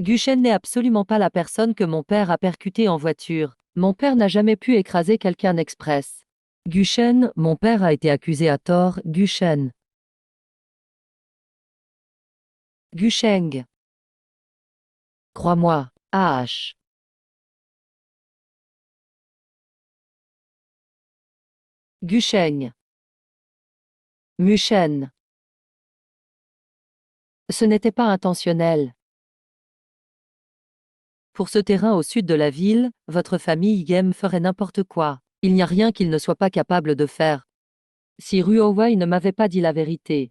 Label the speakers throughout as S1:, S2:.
S1: Guchen n'est absolument pas la personne que mon père a percutée en voiture. Mon père n'a jamais pu écraser quelqu'un express. Guchen, mon père a été accusé à tort, Guchen. Gusheng. Crois-moi, AH. Gusheng. Muchen. Ce n'était pas intentionnel. Pour ce terrain au sud de la ville, votre famille Yem ferait n'importe quoi. Il n'y a rien qu'il ne soit pas capable de faire. Si Ruowei ne m'avait pas dit la vérité,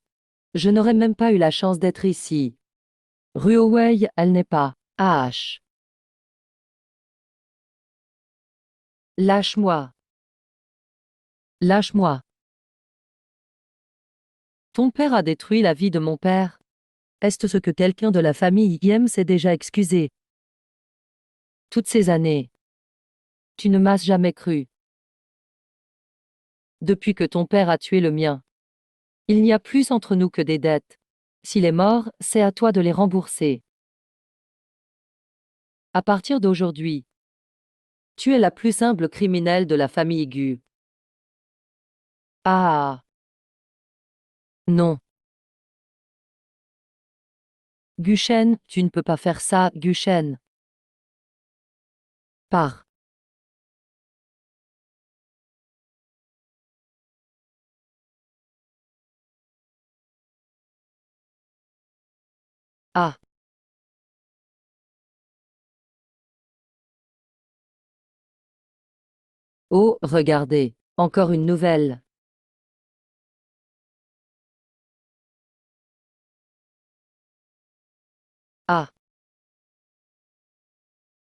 S1: je n'aurais même pas eu la chance d'être ici. Ruowei, elle n'est pas. AH. Lâche-moi. Lâche-moi. Ton père a détruit la vie de mon père. Est-ce ce que quelqu'un de la famille Yem s'est déjà excusé? Toutes ces années. Tu ne m'as jamais cru. Depuis que ton père a tué le mien. Il n'y a plus entre nous que des dettes. S'il est mort, c'est à toi de les rembourser. À partir d'aujourd'hui, tu es la plus humble criminelle de la famille Gu. Ah. Non. Guchen, tu ne peux pas faire ça, Guchen. Pars. Ah. Oh, regardez. Encore une nouvelle. Ah.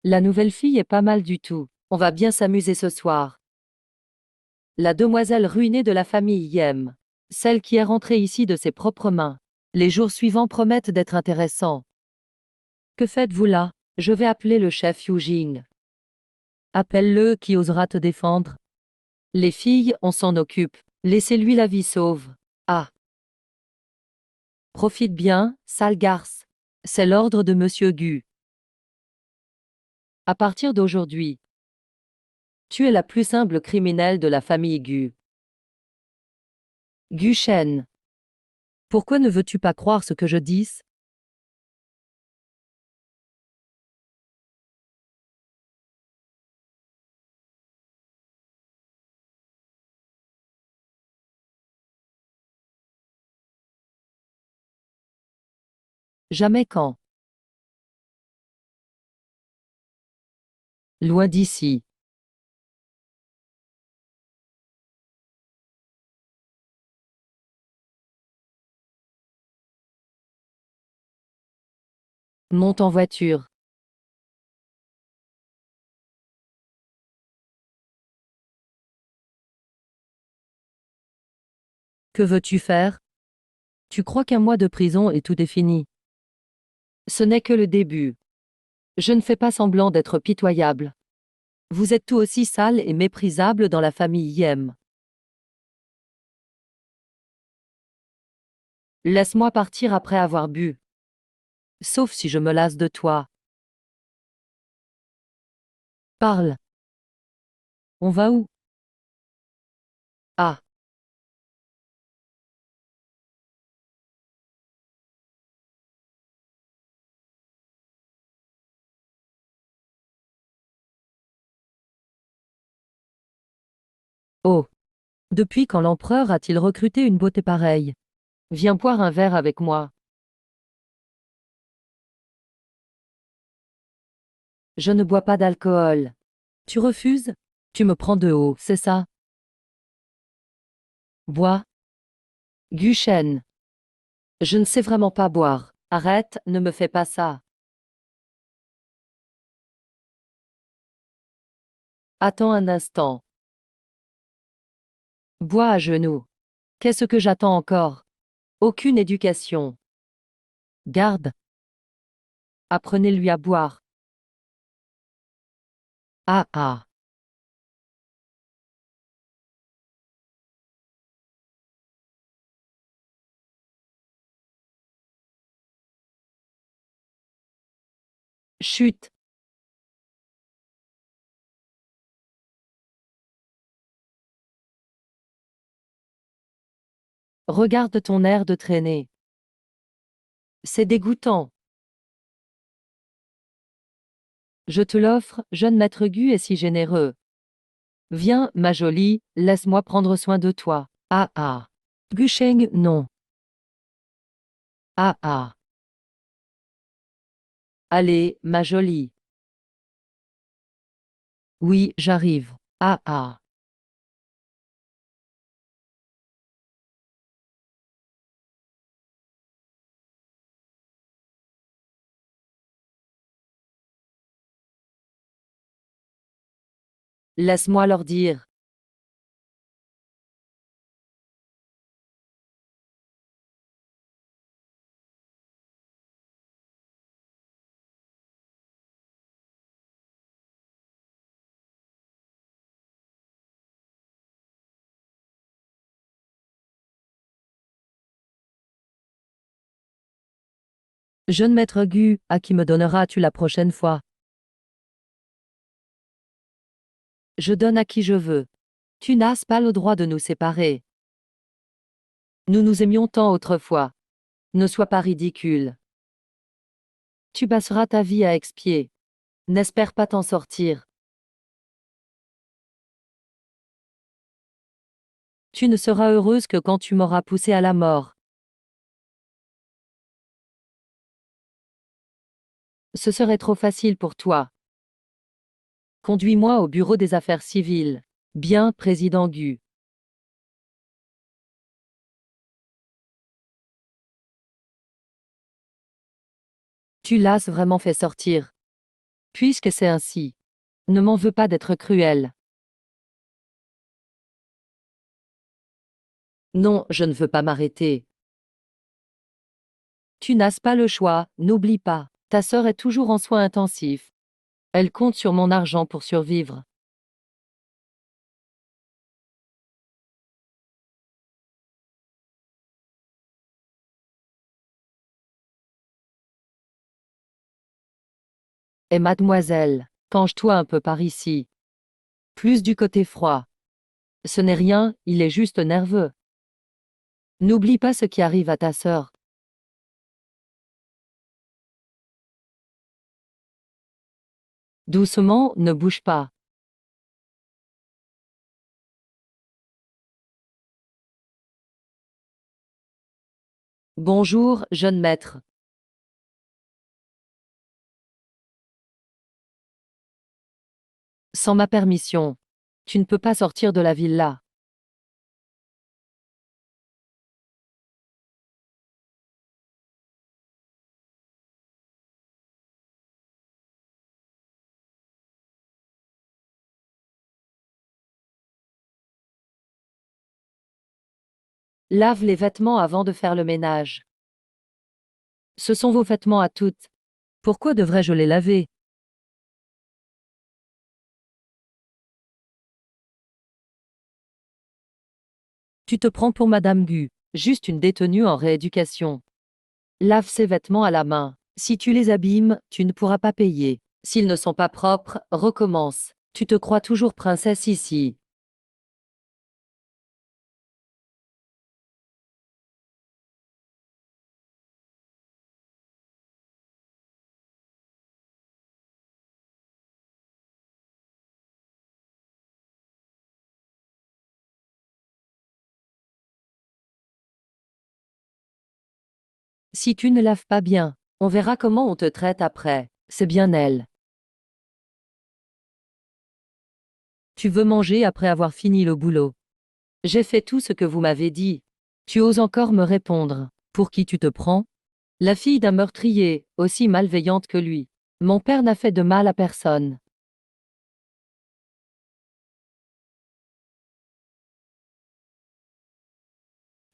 S1: La nouvelle fille est pas mal du tout. On va bien s'amuser ce soir. La demoiselle ruinée de la famille Yem. Celle qui est rentrée ici de ses propres mains. Les jours suivants promettent d'être intéressants. Que faites-vous là? Je vais appeler le chef Yujing. Appelle-le qui osera te défendre. Les filles, on s'en occupe. Laissez-lui la vie sauve. Ah. Profite bien, sale garce. C'est l'ordre de Monsieur Gu. À partir d'aujourd'hui, tu es la plus humble criminelle de la famille Gu. Gu Shen. Pourquoi ne veux-tu pas croire ce que je dis? Jamais quand. Loin d'ici. Monte en voiture. Que veux-tu faire? Tu crois qu'un mois de prison et tout est fini? Ce n'est que le début. Je ne fais pas semblant d'être pitoyable. Vous êtes tout aussi sale et méprisable dans la famille Yem. Laisse-moi partir après avoir bu. Sauf si je me lasse de toi. Parle. On va où? Ah. Oh. Depuis quand l'empereur a-t-il recruté une beauté pareille? Viens boire un verre avec moi. Je ne bois pas d'alcool. Tu refuses? Tu me prends de haut, c'est ça? Bois. Guchen. Je ne sais vraiment pas boire. Arrête, ne me fais pas ça. Attends un instant. Bois à genoux. Qu'est-ce que j'attends encore? Aucune éducation. Garde. Apprenez-lui à boire. Ah ah. Chut! Regarde ton air de traîner. C'est dégoûtant. Je te l'offre, jeune maître Gu est si généreux. Viens, ma jolie, laisse-moi prendre soin de toi. Ah ah. Gu Sheng, non. Ah ah. Allez, ma jolie. Oui, j'arrive. Ah ah. Laisse-moi leur dire. Jeune maître Gu, à qui me donneras-tu la prochaine fois? Je donne à qui je veux. Tu n'as pas le droit de nous séparer. Nous nous aimions tant autrefois. Ne sois pas ridicule. Tu passeras ta vie à expier. N'espère pas t'en sortir. Tu ne seras heureuse que quand tu m'auras poussée à la mort. Ce serait trop facile pour toi. Conduis-moi au bureau des affaires civiles. Bien, président Gu. Tu l'as vraiment fait sortir. Puisque c'est ainsi. Ne m'en veux pas d'être cruel. Non, je ne veux pas m'arrêter. Tu n'as pas le choix, n'oublie pas. Ta sœur est toujours en soins intensifs. Elle compte sur mon argent pour survivre. Et mademoiselle, penche-toi un peu par ici. Plus du côté froid. Ce n'est rien, il est juste nerveux. N'oublie pas ce qui arrive à ta sœur. Doucement, ne bouge pas. Bonjour, jeune maître. Sans ma permission. Tu ne peux pas sortir de la villa. Lave les vêtements avant de faire le ménage. Ce sont vos vêtements à toutes. Pourquoi devrais-je les laver? Tu te prends pour Madame Gu, juste une détenue en rééducation. Lave ces vêtements à la main. Si tu les abîmes, tu ne pourras pas payer. S'ils ne sont pas propres, recommence. Tu te crois toujours princesse ici. Si tu ne laves pas bien, on verra comment on te traite après. C'est bien elle. Tu veux manger après avoir fini le boulot. J'ai fait tout ce que vous m'avez dit. Tu oses encore me répondre. Pour qui tu te prends? La fille d'un meurtrier, aussi malveillante que lui. Mon père n'a fait de mal à personne.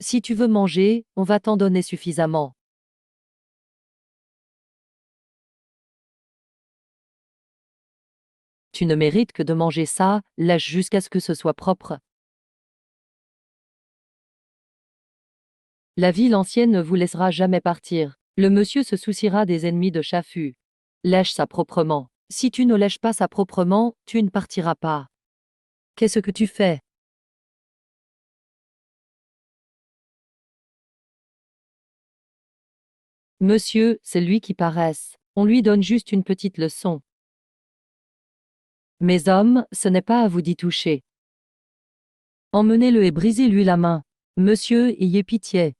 S1: Si tu veux manger, on va t'en donner suffisamment. Tu ne mérites que de manger ça, lâche jusqu'à ce que ce soit propre. La ville ancienne ne vous laissera jamais partir. Le monsieur se souciera des ennemis de Chafu. Lèche ça proprement. Si tu ne lèches pas ça proprement, tu ne partiras pas. Qu'est-ce que tu fais? Monsieur, c'est lui qui paresse. On lui donne juste une petite leçon. Mes hommes, ce n'est pas à vous d'y toucher. Emmenez-le et brisez-lui la main. Monsieur, ayez pitié.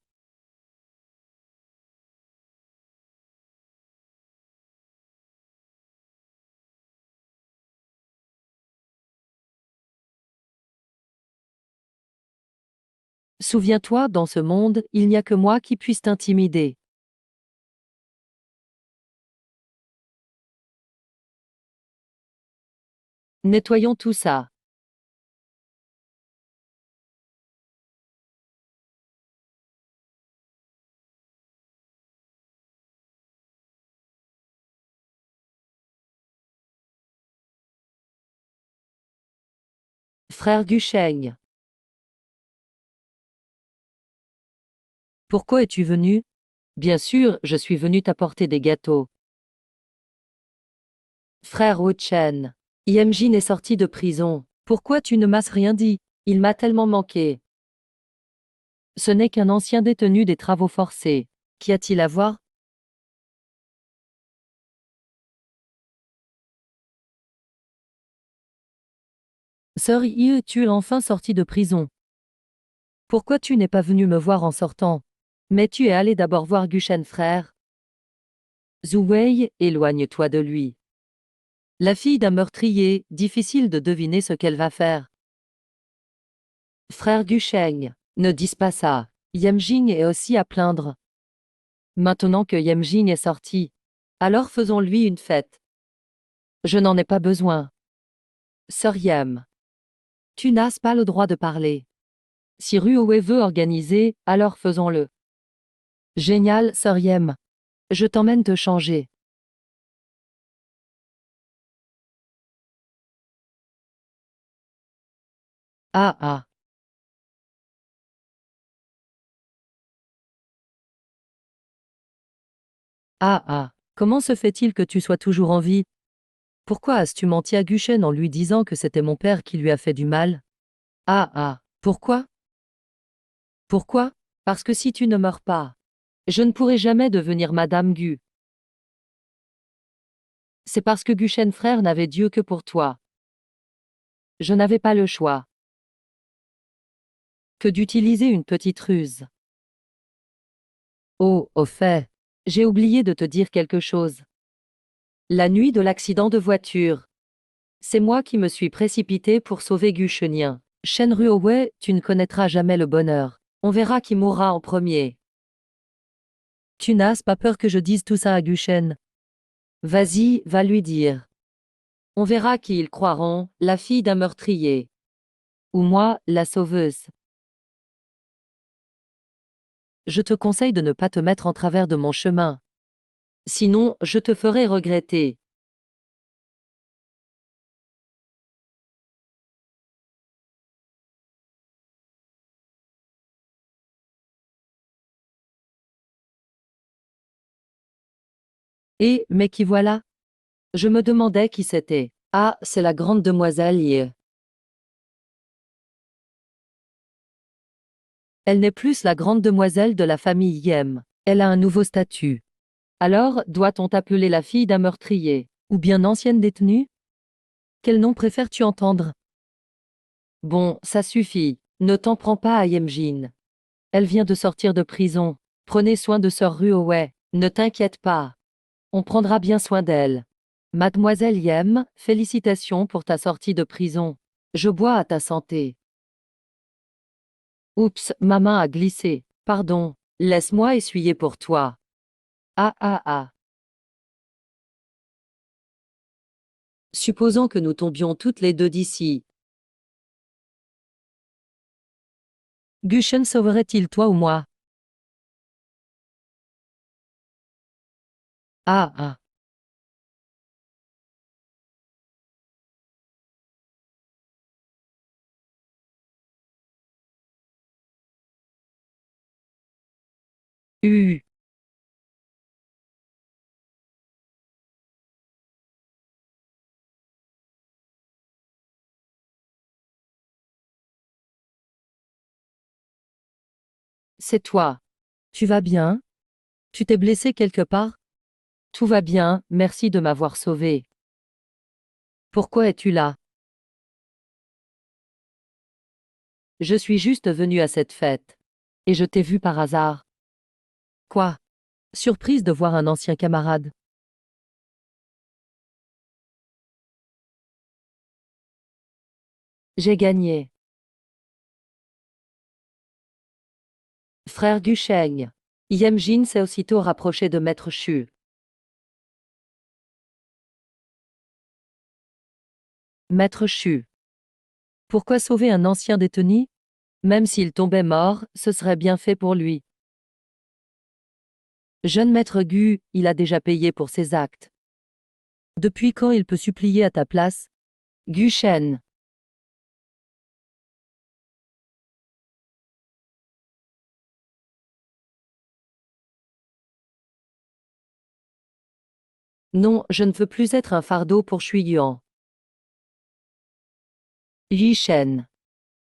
S1: Souviens-toi, dans ce monde, il n'y a que moi qui puisse t'intimider. Nettoyons tout ça. Frère Guchaigne. Pourquoi es-tu venu? Bien sûr, je suis venu t'apporter des gâteaux. Frère Wu-Chen. Yemjin est sorti de prison. Pourquoi tu ne m'as rien dit? Il m'a tellement manqué. Ce n'est qu'un ancien détenu des travaux forcés. Qu'y a-t-il à voir? Sœur Yi, tu es enfin sorti de prison. Pourquoi tu n'es pas venu me voir en sortant? Mais tu es allé d'abord voir Guchen frère. Zhu Wei, éloigne-toi de lui. La fille d'un meurtrier, difficile de deviner ce qu'elle va faire. Frère Gusheng, ne dis pas ça. Yemjing est aussi à plaindre. Maintenant que Yemjing est sorti, alors faisons-lui une fête. Je n'en ai pas besoin. Sœur Yem, tu n'as pas le droit de parler. Si Ruoe veut organiser, alors faisons-le. Génial, Sœur Yem. Je t'emmène te changer. Ah ah. Ah ah. Comment se fait-il que tu sois toujours en vie? Pourquoi as-tu menti à Guchen en lui disant que c'était mon père qui lui a fait du mal? Ah ah. Pourquoi? Pourquoi? Parce que si tu ne meurs pas, je ne pourrai jamais devenir Madame Gu. C'est parce que Guchen frère n'avait Dieu que pour toi. Je n'avais pas le choix que d'utiliser une petite ruse. Oh, au fait, j'ai oublié de te dire quelque chose. La nuit de l'accident de voiture, c'est moi qui me suis précipité pour sauver Guchenien. Shen Ruowei, tu ne connaîtras jamais le bonheur. On verra qui mourra en premier. Tu n'as pas peur que je dise tout ça à Guchen? Vas-y, va lui dire. On verra qui ils croiront, la fille d'un meurtrier. Ou moi, la sauveuse. Je te conseille de ne pas te mettre en travers de mon chemin. Sinon, je te ferai regretter. Et, mais qui voilà? Je me demandais qui c'était. Ah, c'est la grande demoiselle Ye. Elle n'est plus la grande demoiselle de la famille Yem. Elle a un nouveau statut. Alors, doit-on t'appeler la fille d'un meurtrier? Ou bien ancienne détenue? Quel nom préfères-tu entendre? Bon, ça suffit. Ne t'en prends pas à Yemjin. Elle vient de sortir de prison. Prenez soin de sœur Ruowei. Ne t'inquiète pas. On prendra bien soin d'elle. Mademoiselle Yem, félicitations pour ta sortie de prison. Je bois à ta santé. Oups, ma main a glissé. Pardon. Laisse-moi essuyer pour toi. Ah ah ah. Supposons que nous tombions toutes les deux d'ici. Guschen sauverait-il toi ou moi? Ah ah. C'est toi. Tu vas bien? Tu t'es blessé quelque part? Tout va bien, merci de m'avoir sauvé. Pourquoi es-tu là? Je suis juste venu à cette fête. Et je t'ai vu par hasard. Quoi? Surprise de voir un ancien camarade. J'ai gagné. Frère Gusheng. Yemjin s'est aussitôt rapproché de Maître Chu. Maître Chu. Pourquoi sauver un ancien détenu? Même s'il tombait mort, ce serait bien fait pour lui. Jeune Maître Gu, il a déjà payé pour ses actes. Depuis quand il peut supplier à ta place? Gu Shen. Non, je ne veux plus être un fardeau pour Shui Yuan. Yi Shen.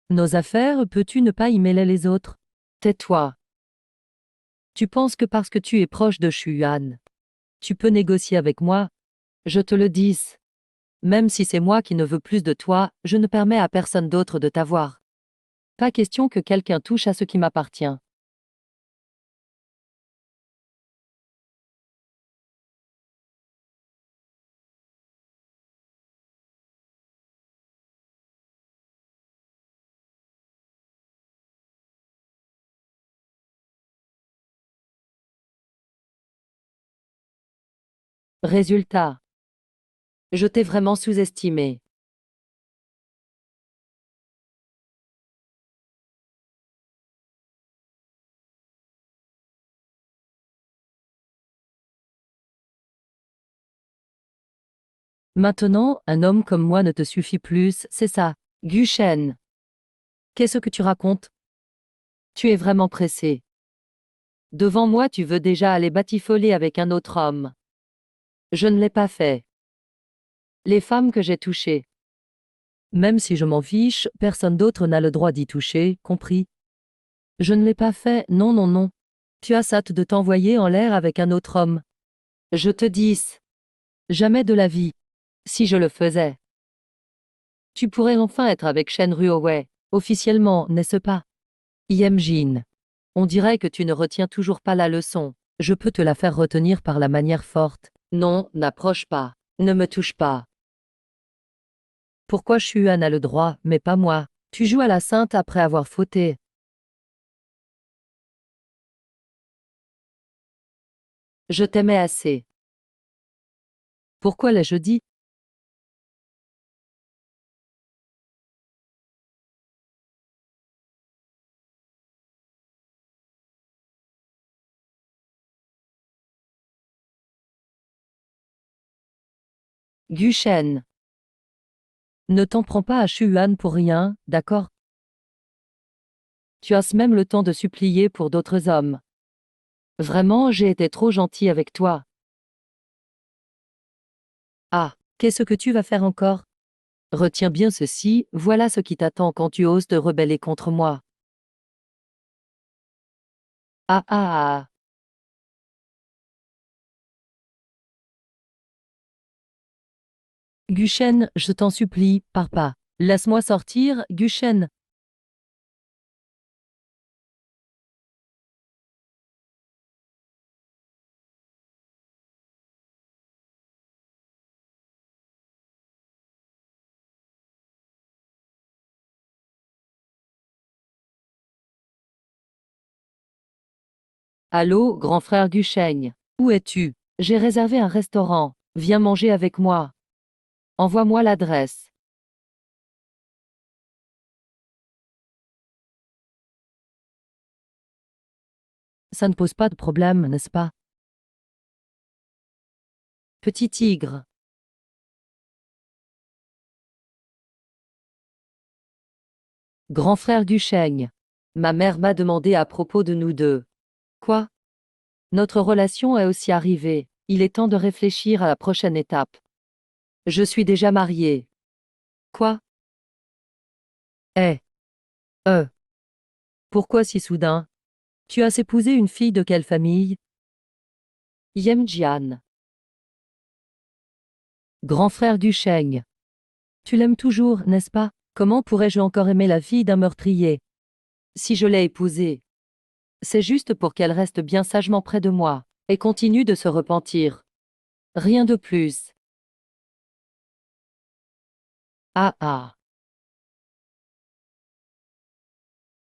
S1: Nos affaires, peux-tu ne pas y mêler les autres? Tais-toi. Tu penses que parce que tu es proche de Shu Yuan, tu peux négocier avec moi? Je te le dis. Même si c'est moi qui ne veux plus de toi, je ne permets à personne d'autre de t'avoir. Pas question que quelqu'un touche à ce qui m'appartient. Résultat. Je t'ai vraiment sous-estimé. Maintenant, un homme comme moi ne te suffit plus, c'est ça. Gu Shen. Qu'est-ce que tu racontes? Tu es vraiment pressé. Devant moi, tu veux déjà aller batifoler avec un autre homme. Je ne l'ai pas fait. Les femmes que j'ai touchées. Même si je m'en fiche, personne d'autre n'a le droit d'y toucher, compris? Je ne l'ai pas fait, non, non, non. Tu as hâte de t'envoyer en l'air avec un autre homme. Je te dis. Jamais de la vie. Si je le faisais. Tu pourrais enfin être avec Shen Ruowei, officiellement, n'est-ce pas? Yemjin. On dirait que tu ne retiens toujours pas la leçon. Je peux te la faire retenir par la manière forte. Non, n'approche pas. Ne me touche pas. Pourquoi Shuan a le droit, mais pas moi? Tu joues à la sainte après avoir fauté. Je t'aimais assez. Pourquoi l'ai-je dit? Gu Shen. Ne t'en prends pas à Shuan pour rien, d'accord? Tu as même le temps de supplier pour d'autres hommes. Vraiment, j'ai été trop gentil avec toi. Ah, qu'est-ce que tu vas faire encore? Retiens bien ceci, voilà ce qui t'attend quand tu oses te rebeller contre moi. Ah ah ah. Guchen, je t'en supplie, pars pas. Laisse-moi sortir, Guchen. Allô, grand frère Gucheigne. Où es-tu? J'ai réservé un restaurant. Viens manger avec moi. Envoie-moi l'adresse. Ça ne pose pas de problème, n'est-ce pas? Petit tigre. Grand frère Gucheigne. Ma mère m'a demandé à propos de nous deux. Quoi? Notre relation est aussi arrivée. Il est temps de réfléchir à la prochaine étape. Je suis déjà mariée. Quoi? Eh. Pourquoi si soudain? Tu as épousé une fille de quelle famille? Yemjian. Grand frère du Sheng. Tu l'aimes toujours, n'est-ce pas? Comment pourrais-je encore aimer la fille d'un meurtrier? Si je l'ai épousée, c'est juste pour qu'elle reste bien sagement près de moi, et continue de se repentir. Rien de plus. Ah ah.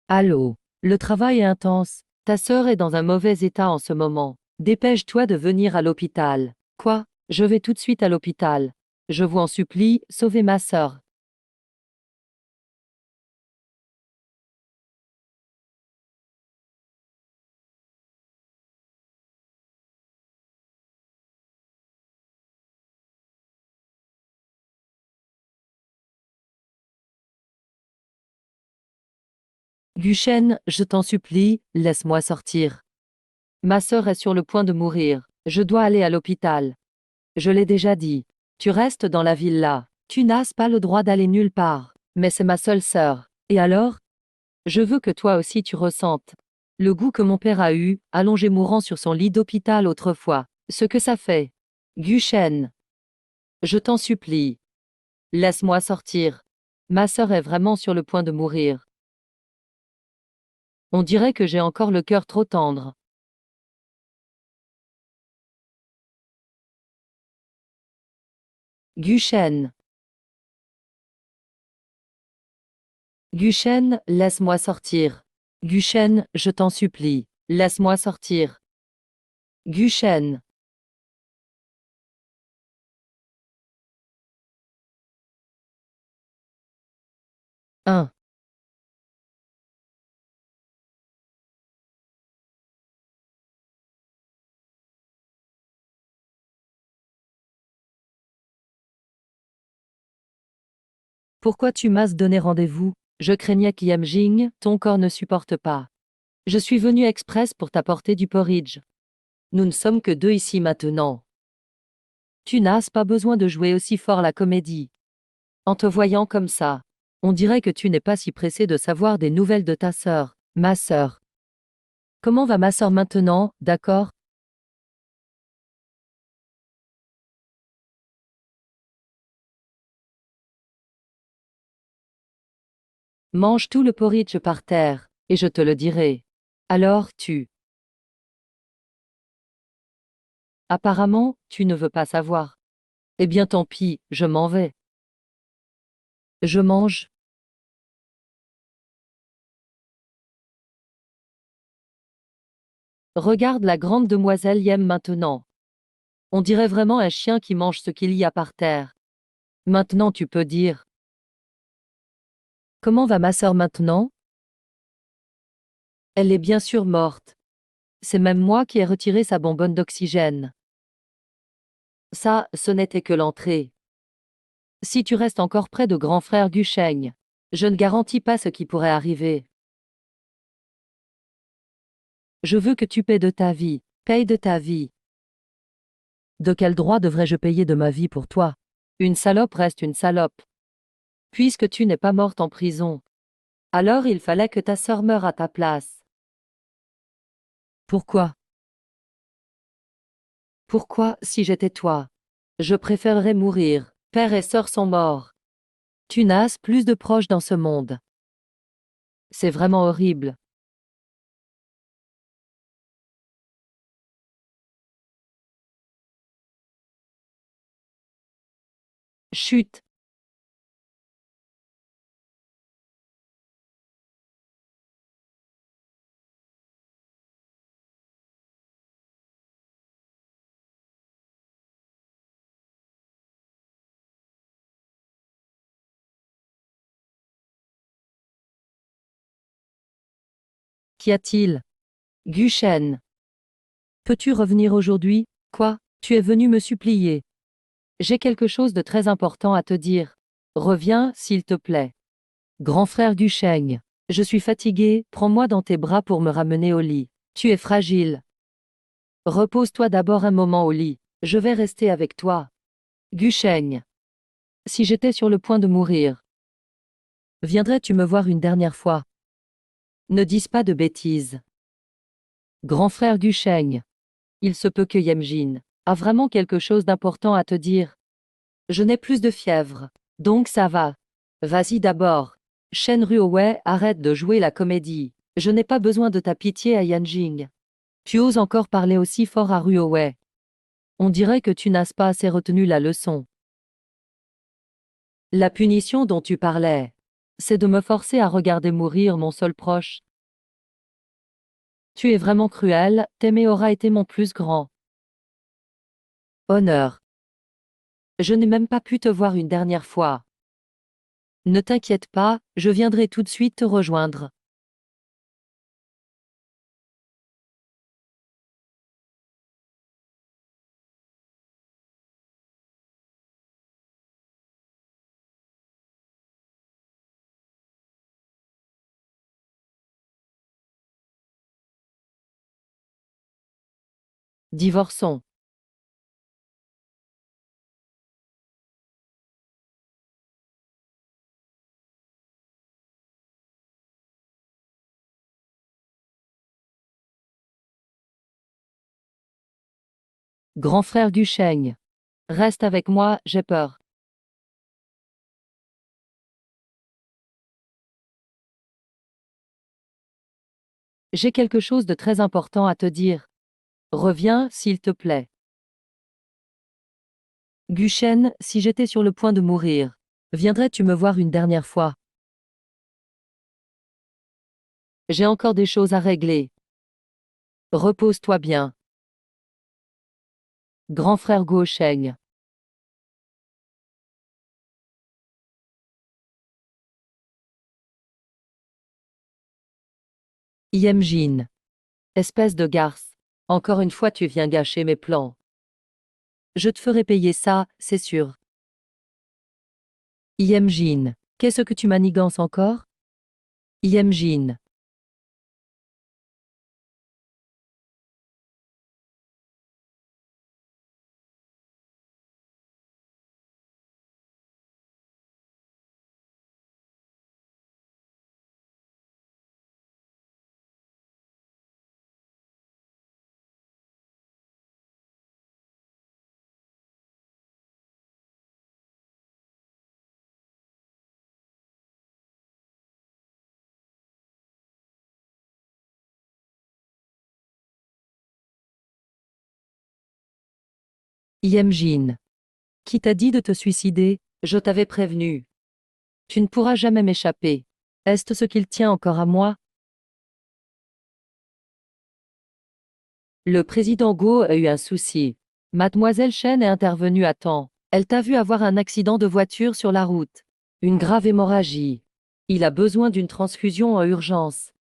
S1: Allô. Le travail est intense. Ta sœur est dans un mauvais état en ce moment. Dépêche-toi de venir à l'hôpital. Quoi? Je vais tout de suite à l'hôpital. Je vous en supplie, sauvez ma sœur. Guchen, je t'en supplie, laisse-moi sortir. Ma sœur est sur le point de mourir. Je dois aller à l'hôpital. Je l'ai déjà dit. Tu restes dans la villa. Tu n'as pas le droit d'aller nulle part. Mais c'est ma seule sœur. Et alors? Je veux que toi aussi tu ressentes le goût que mon père a eu, allongé mourant sur son lit d'hôpital autrefois. Ce que ça fait. Guchen. Je t'en supplie. Laisse-moi sortir. Ma sœur est vraiment sur le point de mourir. On dirait que j'ai encore le cœur trop tendre. Guchen. Guchen, laisse-moi sortir. Guchen, je t'en supplie. Laisse-moi sortir. Guchen. Un. Pourquoi tu m'as donné rendez-vous? Je craignais qu'Yamjing, ton corps ne supporte pas. Je suis venu express pour t'apporter du porridge. Nous ne sommes que deux ici maintenant. Tu n'as pas besoin de jouer aussi fort la comédie. En te voyant comme ça, on dirait que tu n'es pas si pressé de savoir des nouvelles de ta sœur, ma sœur. Comment va ma sœur maintenant, d'accord? Mange tout le porridge par terre, et je te le dirai. Alors, tu. Apparemment, tu ne veux pas savoir. Eh bien tant pis, je m'en vais. Je mange. Regarde la grande demoiselle Yem maintenant. On dirait vraiment un chien qui mange ce qu'il y a par terre. Maintenant tu peux dire. Comment va ma sœur maintenant? Elle est bien sûr morte. C'est même moi qui ai retiré sa bonbonne d'oxygène. Ça, ce n'était que l'entrée. Si tu restes encore près de grand frère Gusheng, je ne garantis pas ce qui pourrait arriver. Je veux que tu paies de ta vie. Paye de ta vie. De quel droit devrais-je payer de ma vie pour toi? Une salope reste une salope. Puisque tu n'es pas morte en prison. Alors il fallait que ta sœur meure à ta place. Pourquoi? Pourquoi, si j'étais toi? Je préférerais mourir. Père et sœur sont morts. Tu n'as plus de proches dans ce monde. C'est vraiment horrible. Chut. Qu'y a-t-il? Guchen. Peux-tu revenir aujourd'hui? Quoi? Tu es venu me supplier. J'ai quelque chose de très important à te dire. Reviens, s'il te plaît. Grand frère Gusheng. Je suis fatigué, prends-moi dans tes bras pour me ramener au lit. Tu es fragile. Repose-toi d'abord un moment au lit. Je vais rester avec toi. Gusheng. Si j'étais sur le point de mourir, viendrais-tu me voir une dernière fois? Ne dis pas de bêtises. Grand frère Gusheng. Il se peut que Yemjin a vraiment quelque chose d'important à te dire. Je n'ai plus de fièvre. Donc ça va. Vas-y d'abord. Shen Ruowei, arrête de jouer la comédie. Je n'ai pas besoin de ta pitié à Yanjing. Tu oses encore parler aussi fort à Ruowei. On dirait que tu n'as pas assez retenu la leçon. La punition dont tu parlais, c'est de me forcer à regarder mourir mon seul proche. Tu es vraiment cruel, t'aimer aura été mon plus grand honneur. Je n'ai même pas pu te voir une dernière fois. Ne t'inquiète pas, je viendrai tout de suite te rejoindre. Divorçons. Grand frère Gusheng. Reste avec moi, j'ai peur. J'ai quelque chose de très important à te dire. Reviens, s'il te plaît. Gushen, si j'étais sur le point de mourir, viendrais-tu me voir une dernière fois? J'ai encore des choses à régler. Repose-toi bien. Grand frère Guosheng. Yemjin. Espèce de garce. Encore une fois tu viens gâcher mes plans. Je te ferai payer ça, c'est sûr. Yemjin. Qu'est-ce que tu manigances encore? Yemjin. Yemjin. Qui t'a dit de te suicider? Je t'avais prévenu. Tu ne pourras jamais m'échapper. Est-ce ce qu'il tient encore à moi? Le président Go a eu un souci. Mademoiselle Chen est intervenue à temps. Elle t'a vu avoir un accident de voiture sur la route. Une grave hémorragie. Il a besoin d'une transfusion en urgence.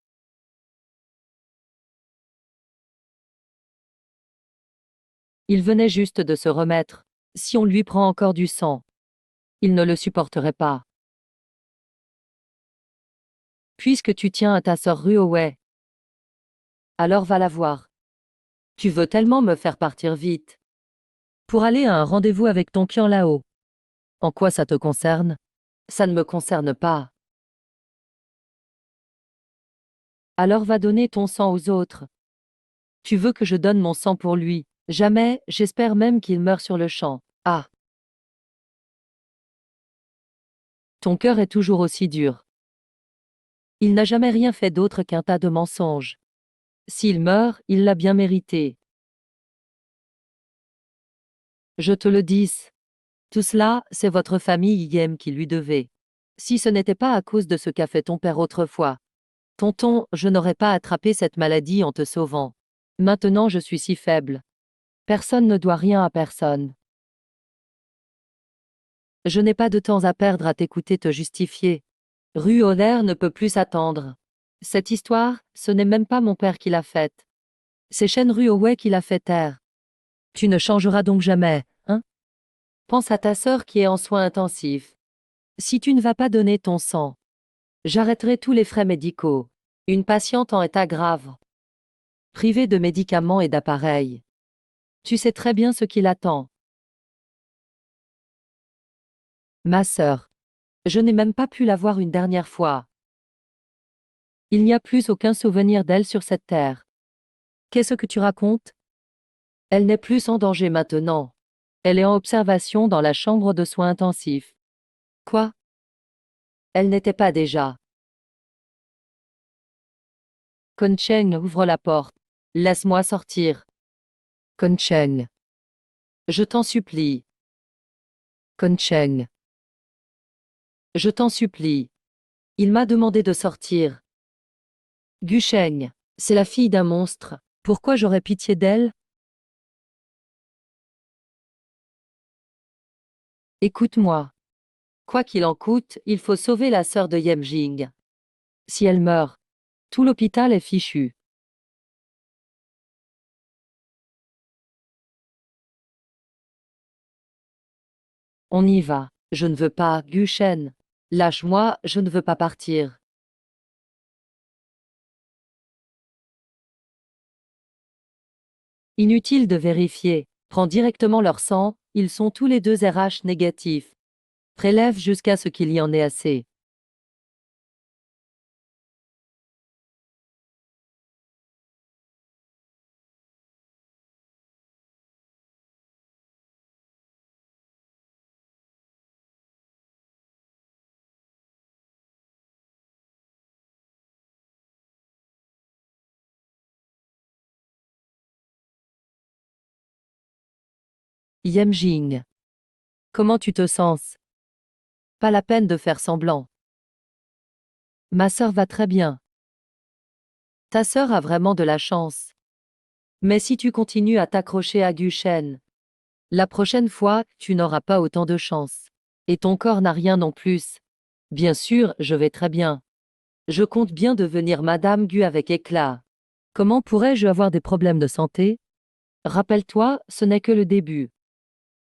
S1: Il venait juste de se remettre. Si on lui prend encore du sang, il ne le supporterait pas. Puisque tu tiens à ta sœur Ruowei, alors va la voir. Tu veux tellement me faire partir vite. Pour aller à un rendez-vous avec ton client là-haut. En quoi ça te concerne? Ça ne me concerne pas. Alors va donner ton sang aux autres. Tu veux que je donne mon sang pour lui? Jamais, j'espère même qu'il meurt sur le champ. Ah, ton cœur est toujours aussi dur. Il n'a jamais rien fait d'autre qu'un tas de mensonges. S'il meurt, il l'a bien mérité. Je te le dis. Tout cela, c'est votre famille Yem qui lui devait. Si ce n'était pas à cause de ce qu'a fait ton père autrefois. Tonton, je n'aurais pas attrapé cette maladie en te sauvant. Maintenant je suis si faible. Personne ne doit rien à personne. Je n'ai pas de temps à perdre à t'écouter te justifier. Rue Honner ne peut plus s'attendre. Cette histoire, ce n'est même pas mon père qui l'a faite. C'est Shen Ruowei qui l'a fait taire. Tu ne changeras donc jamais, hein? Pense à ta sœur qui est en soins intensifs. Si tu ne vas pas donner ton sang, j'arrêterai tous les frais médicaux. Une patiente en état grave, privée de médicaments et d'appareils. Tu sais très bien ce qui l'attend. Ma sœur. Je n'ai même pas pu la voir une dernière fois. Il n'y a plus aucun souvenir d'elle sur cette terre. Qu'est-ce que tu racontes? Elle n'est plus en danger maintenant. Elle est en observation dans la chambre de soins intensifs. Quoi? Elle n'était pas déjà. Concheng ouvre la porte. Laisse-moi sortir. Concheng. Je t'en supplie. Concheng. Je t'en supplie. Il m'a demandé de sortir. Gusheng. C'est la fille d'un monstre. Pourquoi j'aurais pitié d'elle? Écoute-moi. Quoi qu'il en coûte, il faut sauver la sœur de Yemjing. Si elle meurt, tout l'hôpital est fichu. On y va. Je ne veux pas, Gushen. Lâche-moi, je ne veux pas partir. Inutile de vérifier. Prends directement leur sang, ils sont tous les deux RH négatifs. Prélève jusqu'à ce qu'il y en ait assez. Yemjing. Comment tu te sens? Pas la peine de faire semblant. Ma sœur va très bien. Ta sœur a vraiment de la chance. Mais si tu continues à t'accrocher à Gushen, la prochaine fois, tu n'auras pas autant de chance. Et ton corps n'a rien non plus. Bien sûr, je vais très bien. Je compte bien devenir Madame Gu avec éclat. Comment pourrais-je avoir des problèmes de santé? Rappelle-toi, ce n'est que le début.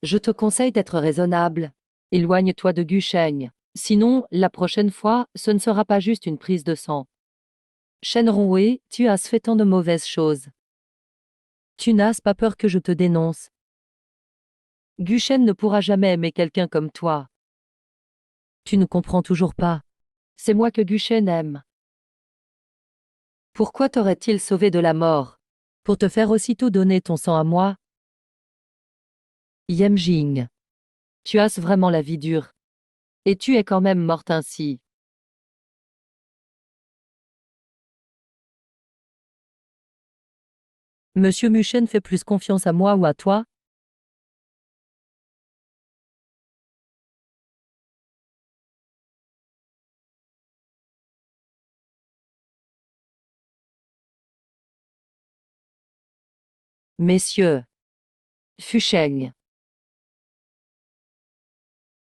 S1: Je te conseille d'être raisonnable. Éloigne-toi de Gusheng. Sinon, la prochaine fois, ce ne sera pas juste une prise de sang. Shen Rongwei, tu as fait tant de mauvaises choses. Tu n'as pas peur que je te dénonce. Gusheng ne pourra jamais aimer quelqu'un comme toi. Tu ne comprends toujours pas. C'est moi que Gusheng aime. Pourquoi t'aurait-il sauvé de la mort? Pour te faire aussitôt donner ton sang à moi? Yemjing. Tu as vraiment la vie dure. Et tu es quand même morte ainsi. Monsieur Muchen fait plus confiance à moi ou à toi? Messieurs. Fusheng.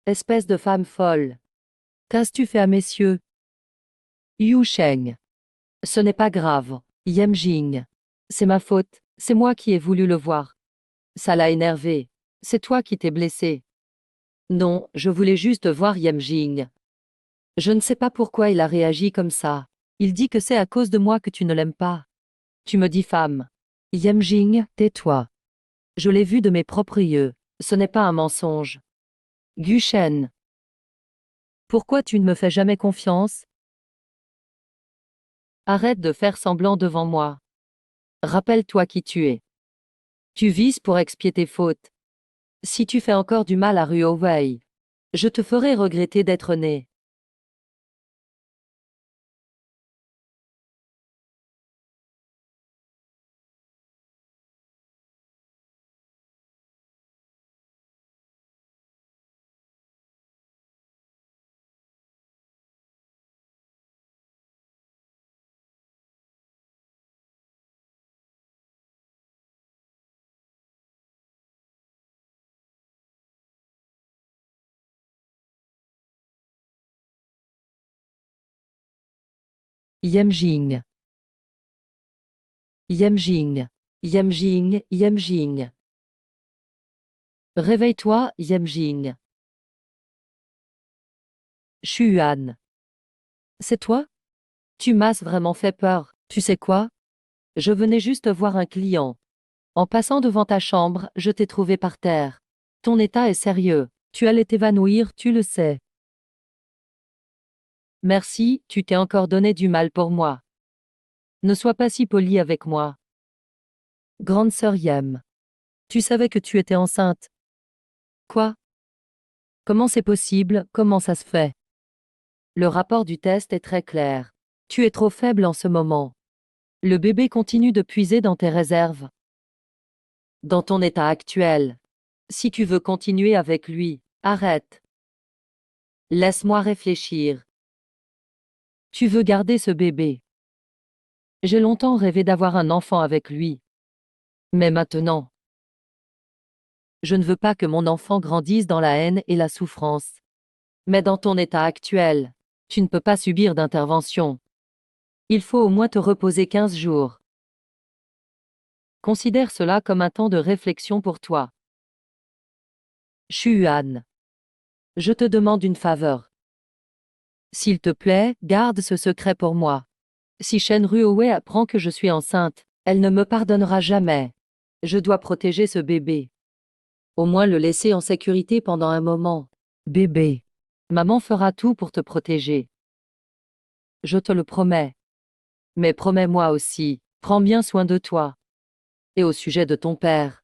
S1: Espèce de femme folle. Qu'as-tu fait à messieurs? Yu Sheng. Ce n'est pas grave. Yemjing. C'est ma faute. C'est moi qui ai voulu le voir. Ça l'a énervé. C'est toi qui t'es blessé. Non, je voulais juste voir Yemjing. Je ne sais pas pourquoi il a réagi comme ça. Il dit que c'est à cause de moi que tu ne l'aimes pas. Tu me dis femme. Yemjing, tais-toi. Je l'ai vu de mes propres yeux. Ce n'est pas un mensonge. Gushen. Pourquoi tu ne me fais jamais confiance? Arrête de faire semblant devant moi. Rappelle-toi qui tu es. Tu vises pour expier tes fautes. Si tu fais encore du mal à Ruo Wei, je te ferai regretter d'être né. Yemjing. Yemjing. Yemjing, Yemjing. Réveille-toi, Yemjing. Xuan. C'est toi? Tu m'as vraiment fait peur. Tu sais quoi? Je venais juste voir un client. En passant devant ta chambre, je t'ai trouvé par terre. Ton état est sérieux. Tu allais t'évanouir, tu le sais. Merci, tu t'es encore donné du mal pour moi. Ne sois pas si poli avec moi. Grande sœur Yem. Tu savais que tu étais enceinte? Quoi? Comment c'est possible? Comment ça se fait? Le rapport du test est très clair. Tu es trop faible en ce moment. Le bébé continue de puiser dans tes réserves. Dans ton état actuel. Si tu veux continuer avec lui, arrête. Laisse-moi réfléchir. Tu veux garder ce bébé. J'ai longtemps rêvé d'avoir un enfant avec lui. Mais maintenant, je ne veux pas que mon enfant grandisse dans la haine et la souffrance. Mais dans ton état actuel, tu ne peux pas subir d'intervention. Il faut au moins te reposer 15 jours. Considère cela comme un temps de réflexion pour toi. Chuan. Je te demande une faveur. S'il te plaît, garde ce secret pour moi. Si Shen Ruowei apprend que je suis enceinte, elle ne me pardonnera jamais. Je dois protéger ce bébé. Au moins le laisser en sécurité pendant un moment. Bébé. Maman fera tout pour te protéger. Je te le promets. Mais promets-moi aussi, prends bien soin de toi. Et au sujet de ton père.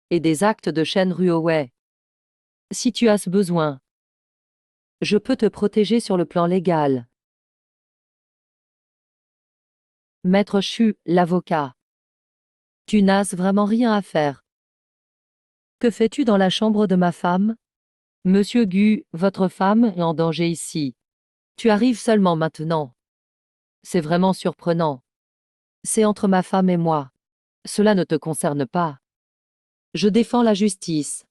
S1: Et des actes de Shen Ruowei. Si tu as ce besoin, je peux te protéger sur le plan légal. Maître Chu, l'avocat. Tu n'as vraiment rien à faire. Que fais-tu dans la chambre de ma femme? Monsieur Gu, votre femme est en danger ici. Tu arrives seulement maintenant. C'est vraiment surprenant. C'est entre ma femme et moi. Cela ne te concerne pas. Je défends la justice.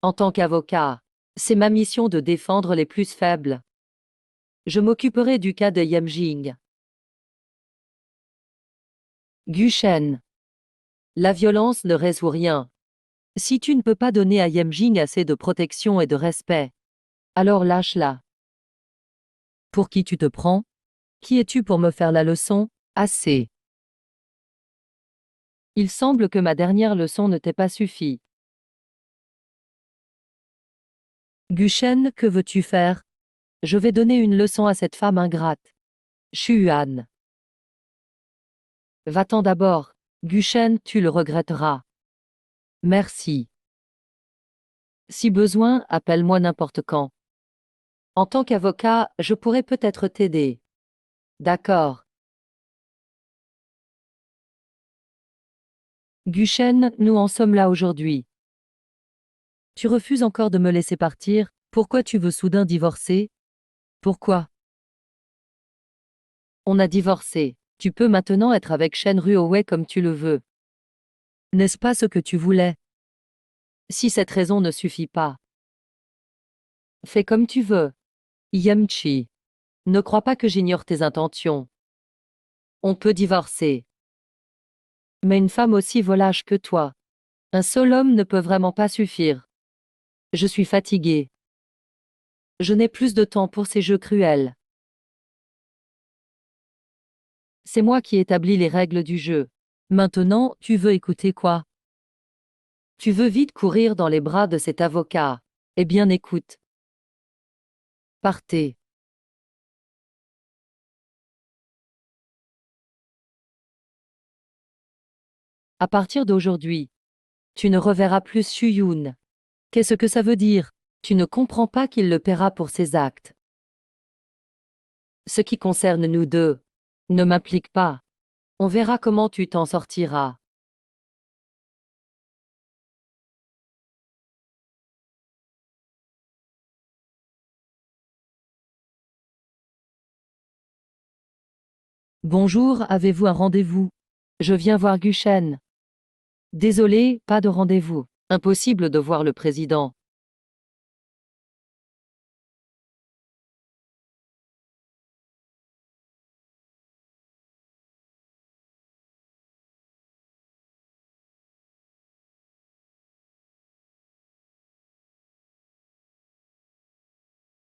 S1: En tant qu'avocat, c'est ma mission de défendre les plus faibles. Je m'occuperai du cas de Yemjing. Gu Shen. La violence ne résout rien. Si tu ne peux pas donner à Yemjing assez de protection et de respect, alors lâche-la. Pour qui tu te prends? Qui es-tu pour me faire la leçon? Assez. Il semble que ma dernière leçon ne t'ait pas suffi. Gu Shen, que veux-tu faire? Je vais donner une leçon à cette femme ingrate. Chuan. Va-t'en d'abord. Gu Shen, tu le regretteras. Merci. Si besoin, appelle-moi n'importe quand. En tant qu'avocat, je pourrais peut-être t'aider. D'accord. Gu Shen, nous en sommes là aujourd'hui. Tu refuses encore de me laisser partir, pourquoi tu veux soudain divorcer? Pourquoi? On a divorcé. Tu peux maintenant être avec Shen Ruowei comme tu le veux. N'est-ce pas ce que tu voulais? Si cette raison ne suffit pas, fais comme tu veux. Yamchi. Ne crois pas que j'ignore tes intentions. On peut divorcer. Mais une femme aussi volage que toi. Un seul homme ne peut vraiment pas suffire. Je suis fatiguée. Je n'ai plus de temps pour ces jeux cruels. C'est moi qui établis les règles du jeu. Maintenant, tu veux écouter quoi? Tu veux vite courir dans les bras de cet avocat. Eh bien écoute. Partez. À partir d'aujourd'hui, tu ne reverras plus Xu-Yun. Qu'est-ce que ça veut dire? Tu ne comprends pas qu'il le paiera pour ses actes. Ce qui concerne nous deux ne m'implique pas. On verra comment tu t'en sortiras. Bonjour, avez-vous un rendez-vous? Je viens voir Gu Shen. Désolé, pas de rendez-vous. Impossible de voir le président.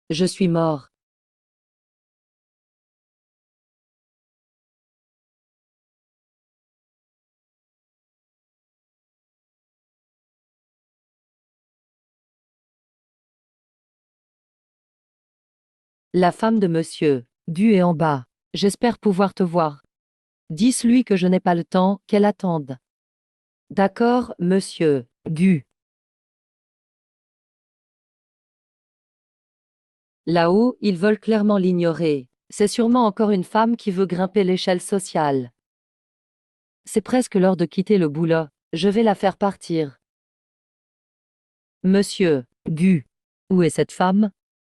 S1: Je suis mort. La femme de monsieur Du est en bas. J'espère pouvoir te voir. Dis-lui que je n'ai pas le temps, qu'elle attende. D'accord, monsieur. Gu. Là-haut, ils veulent clairement l'ignorer. C'est sûrement encore une femme qui veut grimper l'échelle sociale. C'est presque l'heure de quitter le boulot. Je vais la faire partir. Monsieur. Gu. Où est cette femme?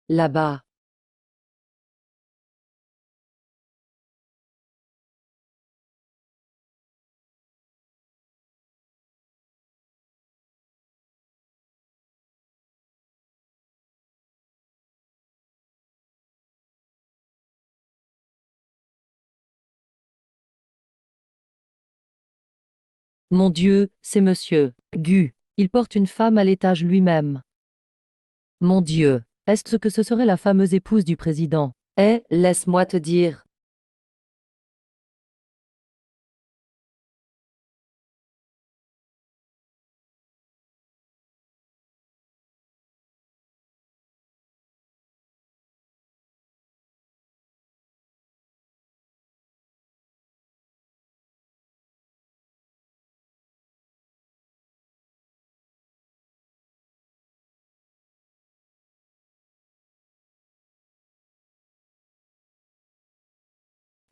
S1: Là-bas. Mon Dieu, c'est monsieur. Gu. Il porte une femme à l'étage lui-même. Mon Dieu. Est-ce que ce serait la fameuse épouse du président? Eh, laisse-moi te dire.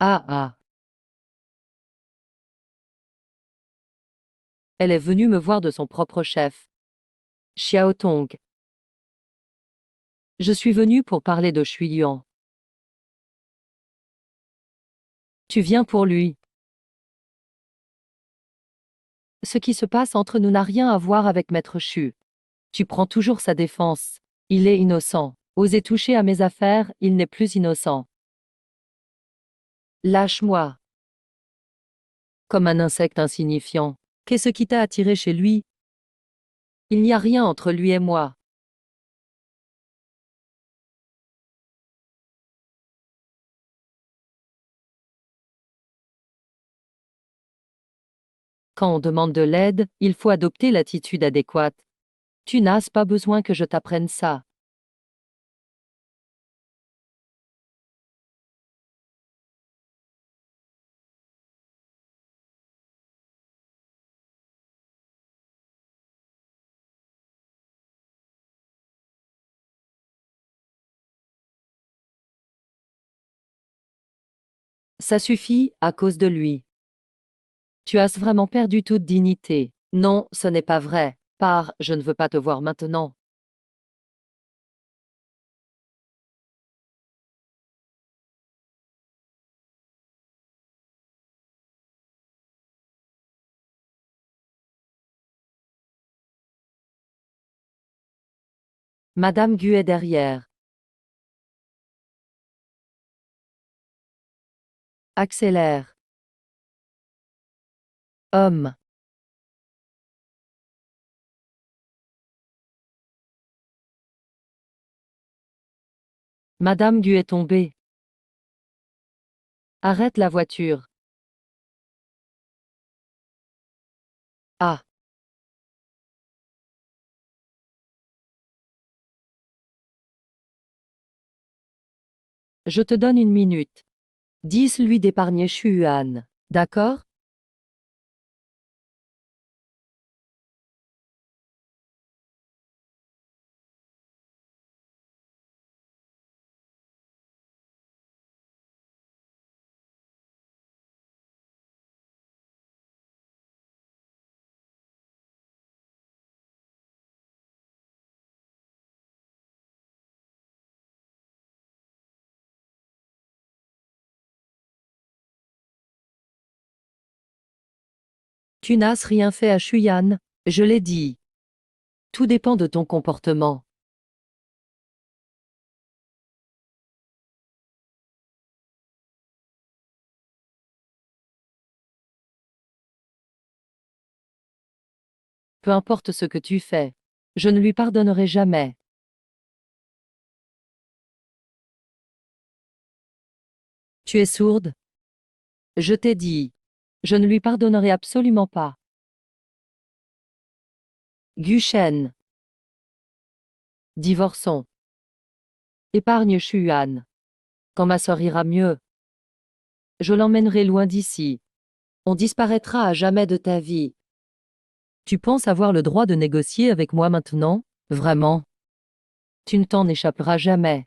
S1: Ah ah. Elle est venue me voir de son propre chef. Xiao Tong. Je suis venu pour parler de Shui Yuan. Tu viens pour lui. Ce qui se passe entre nous n'a rien à voir avec Maître Chu. Tu prends toujours sa défense. Il est innocent. Osez toucher à mes affaires, il n'est plus innocent. Lâche-moi. Comme un insecte insignifiant. Qu'est-ce qui t'a attiré chez lui? Il n'y a rien entre lui et moi. Quand on demande de l'aide, il faut adopter l'attitude adéquate. Tu n'as pas besoin que je t'apprenne ça. Ça suffit, à cause de lui. Tu as vraiment perdu toute dignité. Non, ce n'est pas vrai. Pars, je ne veux pas te voir maintenant. Madame Gu est derrière. Accélère. Homme. Madame Gu est tombée. Arrête la voiture. Ah, je te donne une minute. Dis-lui d'épargner Shuan. D'accord? Tu n'as rien fait à Shuyan. Je l'ai dit. Tout dépend de ton comportement. Peu importe ce que tu fais. Je ne lui pardonnerai jamais. Tu es sourde? Je t'ai dit. Je ne lui pardonnerai absolument pas. Gu. Divorçons. Épargne Shuan. Quand ma sœur ira mieux, je l'emmènerai loin d'ici. On disparaîtra à jamais de ta vie. Tu penses avoir le droit de négocier avec moi maintenant? Vraiment? Tu ne t'en échapperas jamais.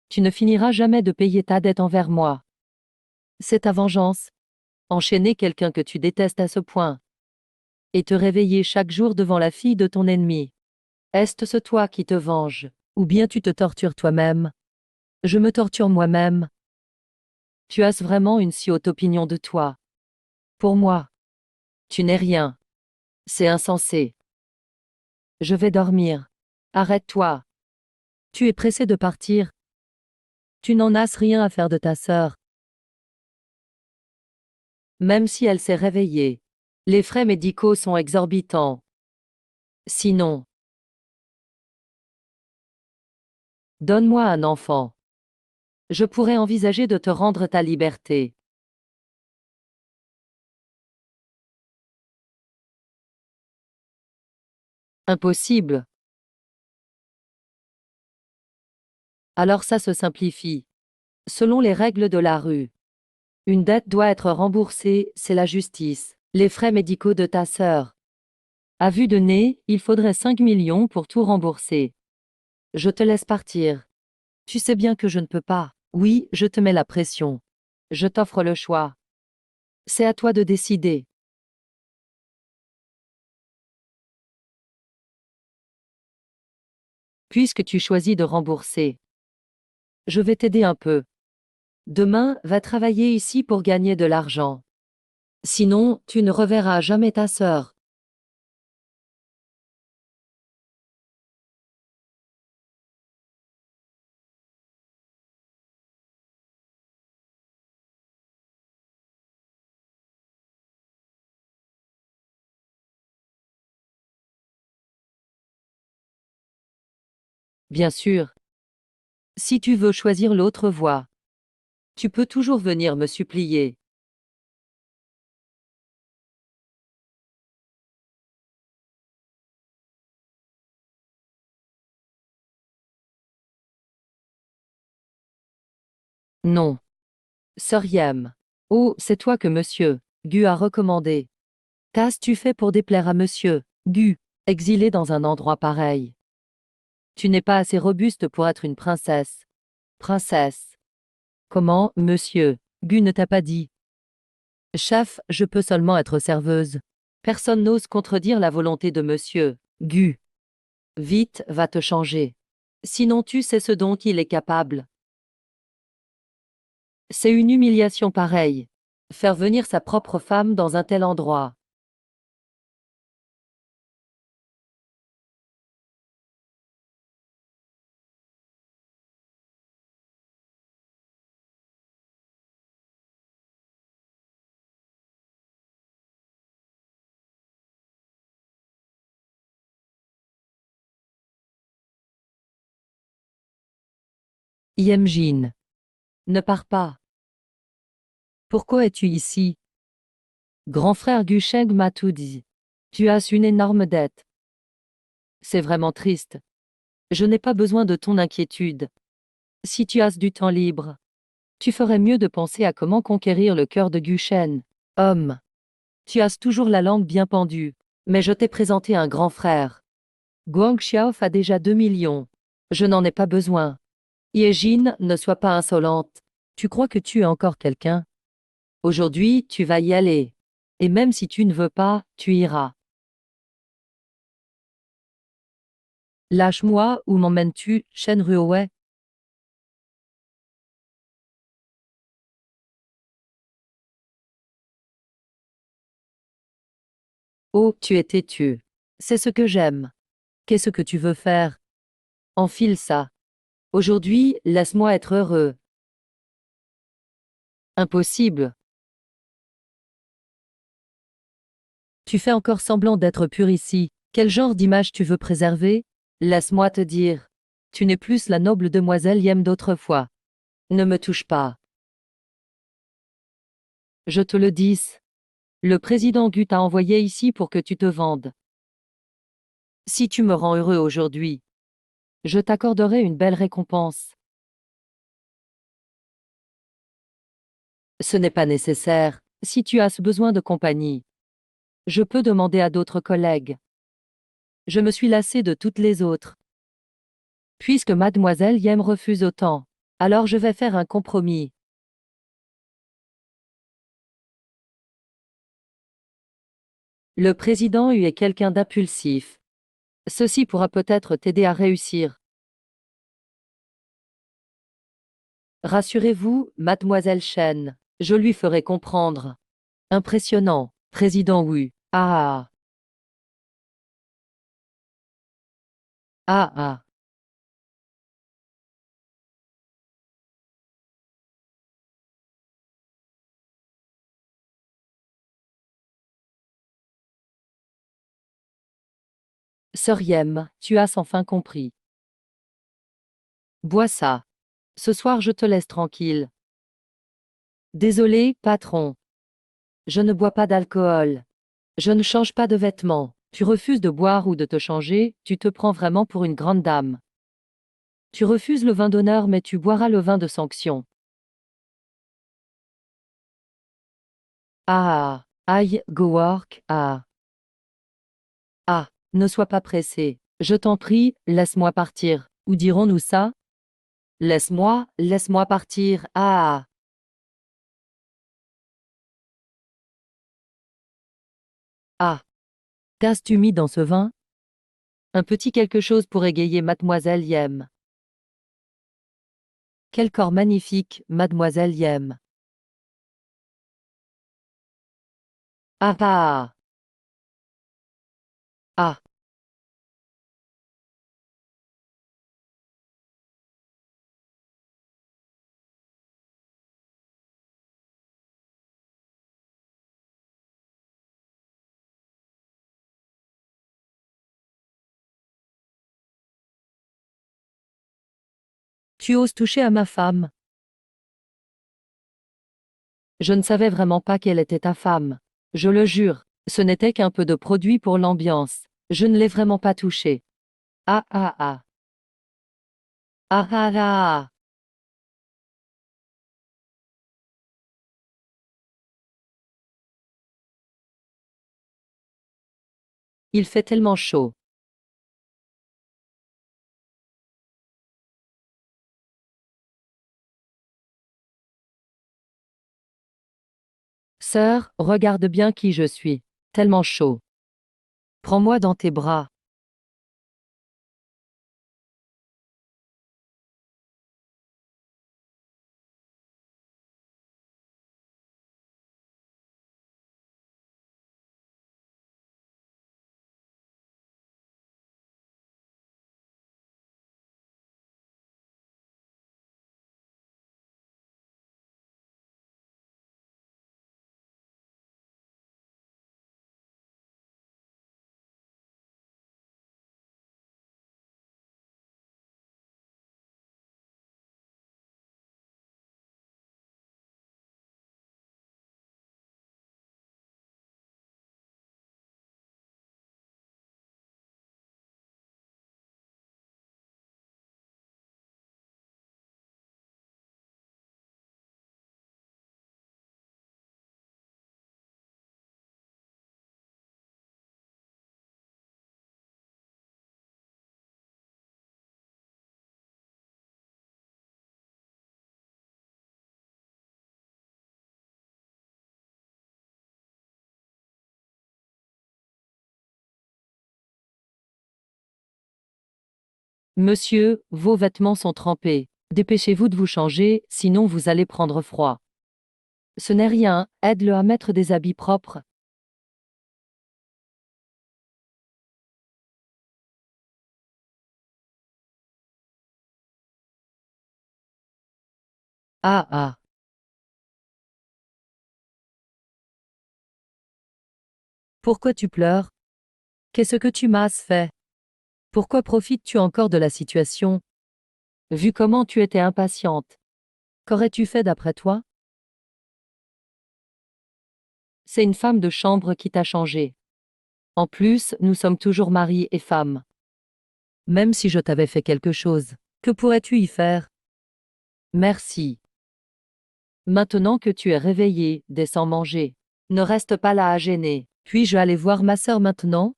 S1: Tu ne finiras jamais de payer ta dette envers moi. C'est ta vengeance. Enchaîner quelqu'un que tu détestes à ce point. Et te réveiller chaque jour devant la fille de ton ennemi. Est-ce toi qui te venges? Ou bien tu te tortures toi-même? Je me torture moi-même. Tu as vraiment une si haute opinion de toi. Pour moi, tu n'es rien. C'est insensé. Je vais dormir. Arrête-toi. Tu es pressé de partir. Tu n'en as rien à faire de ta sœur. Même si elle s'est réveillée. Les frais médicaux sont exorbitants. Sinon, donne-moi un enfant. Je pourrais envisager de te rendre ta liberté. Impossible. Alors ça se simplifie. Selon les règles de la rue. Une dette doit être remboursée, c'est la justice. Les frais médicaux de ta sœur. À vue de nez, il faudrait 5 millions pour tout rembourser. Je te laisse partir. Tu sais bien que je ne peux pas. Oui, je te mets la pression. Je t'offre le choix. C'est à toi de décider. Puisque tu choisis de rembourser. Je vais t'aider un peu. Demain, va travailler ici pour gagner de l'argent. Sinon, tu ne reverras jamais ta sœur. Bien sûr. Si tu veux choisir l'autre voie, tu peux toujours venir me supplier. Non. Sœur Yem. Oh, c'est toi que monsieur Gu a recommandé. Qu'as-tu fait pour déplaire à monsieur Gu, exilé dans un endroit pareil? Tu n'es pas assez robuste pour être une princesse. Princesse. Comment, monsieur Gu ne t'a pas dit? Chef, je peux seulement être serveuse. Personne n'ose contredire la volonté de monsieur Gu. Vite, va te changer. Sinon tu sais ce dont il est capable. C'est une humiliation pareille. Faire venir sa propre femme dans un tel endroit. Yemjin. Ne pars pas. Pourquoi es-tu ici? Grand frère Gusheng m'a tout dit. Tu as une énorme dette. C'est vraiment triste. Je n'ai pas besoin de ton inquiétude. Si tu as du temps libre, tu ferais mieux de penser à comment conquérir le cœur de Gushen. Homme, tu as toujours la langue bien pendue. Mais je t'ai présenté un grand frère. Guang Xiaof a déjà 2 millions. Je n'en ai pas besoin. Yejin, ne sois pas insolente. Tu crois que tu es encore quelqu'un? Aujourd'hui, tu vas y aller. Et même si tu ne veux pas, tu iras. Lâche-moi ou m'emmènes-tu, Shen Ruowei? Oh, tu es têtu. C'est ce que j'aime. Qu'est-ce que tu veux faire? Enfile ça. Aujourd'hui, laisse-moi être heureux. Impossible. Tu fais encore semblant d'être pur ici. Quel genre d'image tu veux préserver? Laisse-moi te dire. Tu n'es plus la noble demoiselle Yem d'autrefois. Ne me touche pas. Je te le dis. Le président Gu t'a envoyé ici pour que tu te vendes. Si tu me rends heureux aujourd'hui, je t'accorderai une belle récompense. Ce n'est pas nécessaire, si tu as besoin de compagnie. Je peux demander à d'autres collègues. Je me suis lassée de toutes les autres. Puisque mademoiselle Yem refuse autant, alors je vais faire un compromis. Le président Hu est quelqu'un d'impulsif. Ceci pourra peut-être t'aider à réussir. Rassurez-vous, mademoiselle Chen, je lui ferai comprendre. Impressionnant, président Wu. Ah ah. Ah ah. Sœur Yem, tu as enfin compris. Bois ça. Ce soir je te laisse tranquille. Désolé, patron. Je ne bois pas d'alcool. Je ne change pas de vêtements. Tu refuses de boire ou de te changer, tu te prends vraiment pour une grande dame. Tu refuses le vin d'honneur mais tu boiras le vin de sanction. Ah, aïe, go work, ah. Ah, ne sois pas pressé. Je t'en prie, laisse-moi partir. Ou dirons-nous ça? Laisse-moi partir, ah. Ah. Qu'as-tu mis dans ce vin? Un petit quelque chose pour égayer mademoiselle Yem. Quel corps magnifique, mademoiselle Yem. Ah ah. Ah. Tu oses toucher à ma femme? Je ne savais vraiment pas qu'elle était ta femme. Je le jure, ce n'était qu'un peu de produit pour l'ambiance. Je ne l'ai vraiment pas touchée. Ah ah ah. Ah ah ah. Il fait tellement chaud. Sœur, regarde bien qui je suis. Tellement chaud. Prends-moi dans tes bras. Monsieur, vos vêtements sont trempés. Dépêchez-vous de vous changer, sinon vous allez prendre froid. Ce n'est rien, aide-le à mettre des habits propres. Ah ah. Pourquoi tu pleures? Qu'est-ce que tu m'as fait? Pourquoi profites-tu encore de la situation? Vu comment tu étais impatiente. Qu'aurais-tu fait d'après toi? C'est une femme de chambre qui t'a changé. En plus, nous sommes toujours mari et femme. Même si je t'avais fait quelque chose, que pourrais-tu y faire? Merci. Maintenant que tu es réveillé, descends manger. Ne reste pas là à gêner. Puis-je aller voir ma sœur maintenant?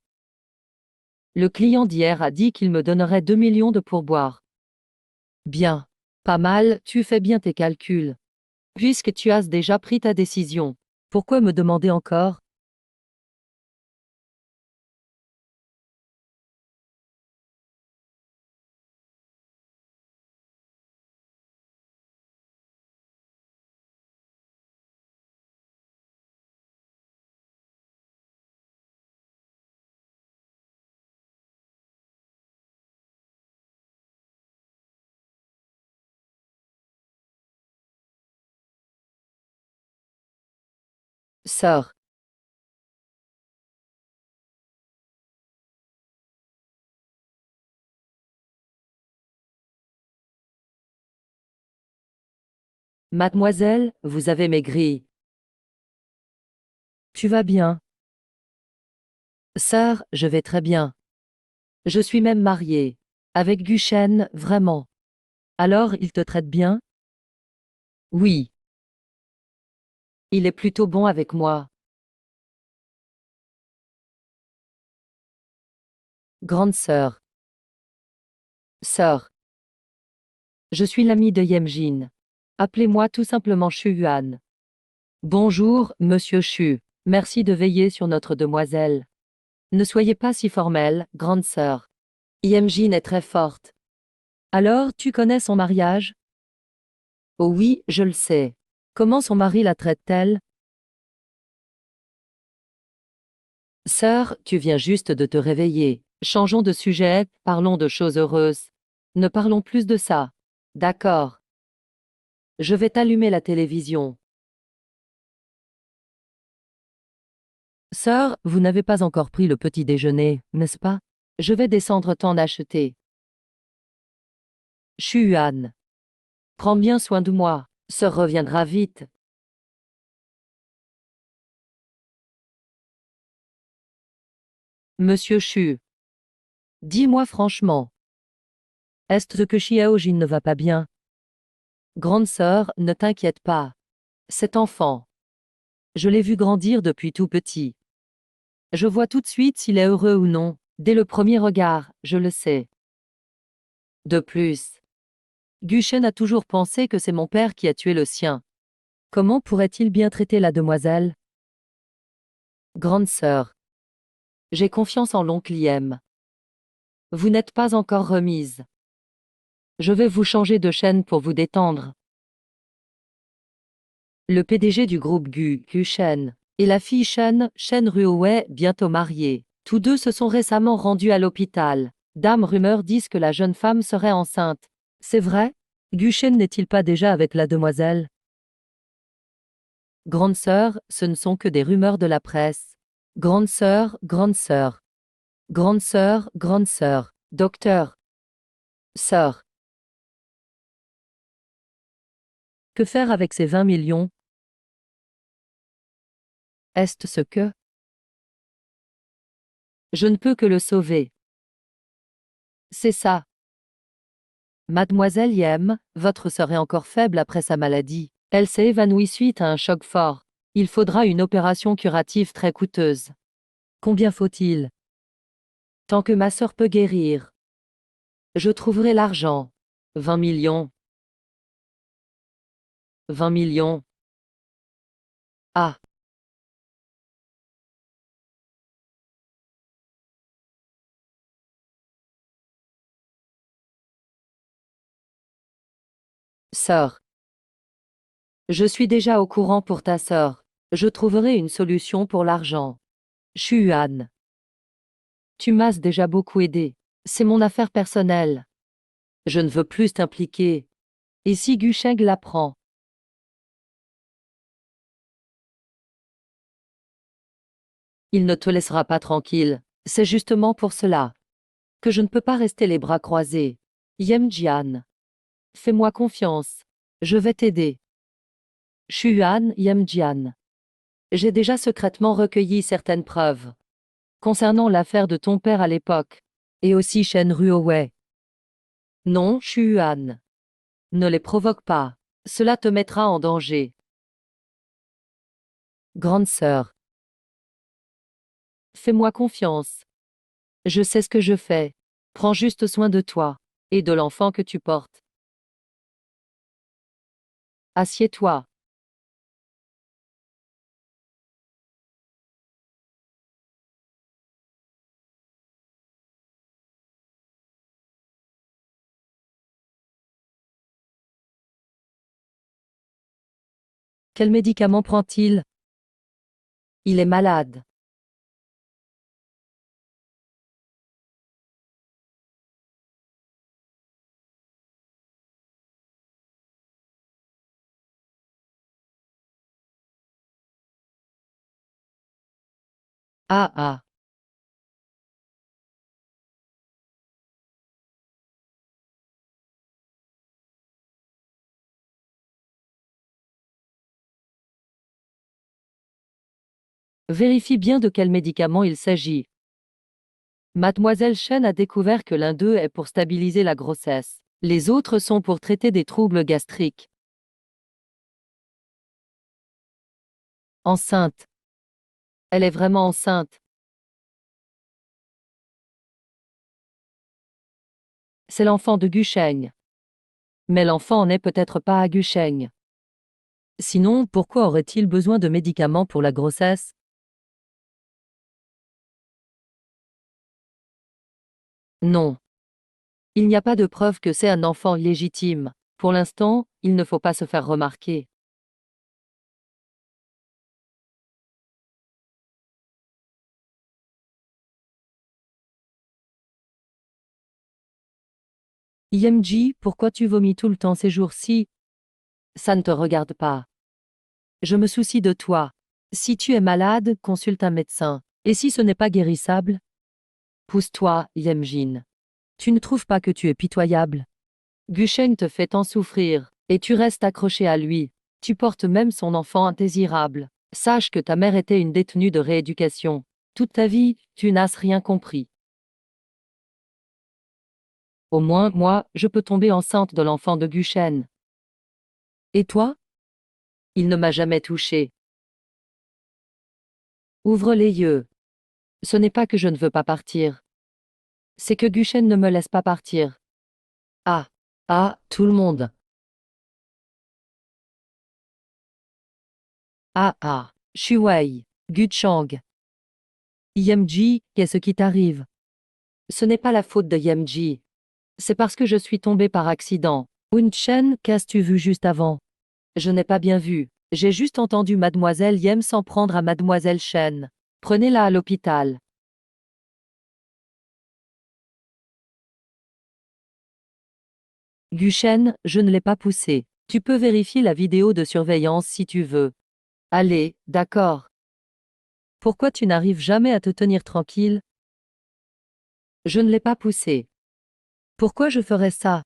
S1: Le client d'hier a dit qu'il me donnerait 2 millions de pourboire. Bien. Pas mal, tu fais bien tes calculs. Puisque tu as déjà pris ta décision, pourquoi me demander encore? Sœur. Mademoiselle, vous avez maigri. Tu vas bien? Sœur, je vais très bien. Je suis même mariée. Avec Guchen, vraiment. Alors, il te traite bien? Oui. Il est plutôt bon avec moi. Grande sœur. Sœur. Je suis l'amie de Yemjin. Appelez-moi tout simplement Shu Yuan. Bonjour, monsieur Shu. Merci de veiller sur notre demoiselle. Ne soyez pas si formelle, grande sœur. Yemjin est très forte. Alors, tu connais son mariage? Oh oui, je le sais. Comment son mari la traite-t-elle? Sœur, tu viens juste de te réveiller. Changeons de sujet, parlons de choses heureuses. Ne parlons plus de ça. D'accord. Je vais t'allumer la télévision. Sœur, vous n'avez pas encore pris le petit déjeuner, n'est-ce pas? Je vais descendre t'en acheter. Chuan. Prends bien soin de moi. Sœur reviendra vite. Monsieur Chu. Dis-moi franchement. Est-ce que Xiaojin ne va pas bien? Grande sœur, ne t'inquiète pas. Cet enfant. Je l'ai vu grandir depuis tout petit. Je vois tout de suite s'il est heureux ou non. Dès le premier regard, je le sais. De plus, Guchen a toujours pensé que c'est mon père qui a tué le sien. Comment pourrait-il bien traiter la demoiselle? Grande sœur. J'ai confiance en l'oncle Iem. Vous n'êtes pas encore remise. Je vais vous changer de chaîne pour vous détendre. Le PDG du groupe Gu Shen, et la fille Shen Ruowei, bientôt mariée. Tous deux se sont récemment rendus à l'hôpital. Dame rumeurs disent que la jeune femme serait enceinte. C'est vrai? Gu Shen n'est-il pas déjà avec la demoiselle? Grande sœur, ce ne sont que des rumeurs de la presse. Grande sœur, grande sœur. Grande sœur, grande sœur. Docteur. Sœur. Que faire avec ces 20 millions? Est-ce ce que? Je ne peux que le sauver. C'est ça. Mademoiselle Yem, votre sœur est encore faible après sa maladie. Elle s'est évanouie suite à un choc fort. Il faudra une opération curative très coûteuse. Combien faut-il? Tant que ma sœur peut guérir. Je trouverai l'argent. 20 millions. 20 millions. Ah. Sœur. Je suis déjà au courant pour ta sœur. Je trouverai une solution pour l'argent. Chuan. Tu m'as déjà beaucoup aidé. C'est mon affaire personnelle. Je ne veux plus t'impliquer. Et si Gusheng l'apprend? Il ne te laissera pas tranquille. C'est justement pour cela que je ne peux pas rester les bras croisés. Yemjian. Fais-moi confiance. Je vais t'aider. Chuan Yemjian. J'ai déjà secrètement recueilli certaines preuves concernant l'affaire de ton père à l'époque, et aussi Shen Ruowei. Non, Chuan. Ne les provoque pas. Cela te mettra en danger. Grande sœur. Fais-moi confiance. Je sais ce que je fais. Prends juste soin de toi et de l'enfant que tu portes. Assieds-toi. Quel médicament prend-il? Il est malade. Ah ah. Vérifie bien de quel médicament il s'agit. Mademoiselle Chen a découvert que l'un d'eux est pour stabiliser la grossesse. Les autres sont pour traiter des troubles gastriques. Enceinte. Elle est vraiment enceinte. C'est l'enfant de Gusheng. Mais l'enfant n'est peut-être pas à Gusheng. Sinon, pourquoi aurait-il besoin de médicaments pour la grossesse? Non. Il n'y a pas de preuve que c'est un enfant illégitime. Pour l'instant, il ne faut pas se faire remarquer. IMG, pourquoi tu vomis tout le temps ces jours-ci? Ça ne te regarde pas. Je me soucie de toi. Si tu es malade, consulte un médecin. Et si ce n'est pas guérissable? Pousse-toi, Yemjin. Tu ne trouves pas que tu es pitoyable? Gusheng te fait tant souffrir, et tu restes accroché à lui. Tu portes même son enfant indésirable. Sache que ta mère était une détenue de rééducation. Toute ta vie, tu n'as rien compris. Au moins, moi, je peux tomber enceinte de l'enfant de Gusheng. Et toi? Il ne m'a jamais touché. Ouvre les yeux. Ce n'est pas que je ne veux pas partir. C'est que Gusheng ne me laisse pas partir. Ah. Ah, tout le monde. Ah ah. Shuwei. Guchang. Yemji, qu'est-ce qui t'arrive? Ce n'est pas la faute de Yemji. C'est parce que je suis tombée par accident. Chen, qu'as-tu vu juste avant? Je n'ai pas bien vu. J'ai juste entendu Mademoiselle Yem s'en prendre à Mademoiselle Shen. Prenez-la à l'hôpital. Guchen, je ne l'ai pas poussé. Tu peux vérifier la vidéo de surveillance si tu veux. Allez, d'accord. Pourquoi tu n'arrives jamais à te tenir tranquille? Je ne l'ai pas poussé. Pourquoi je ferais ça?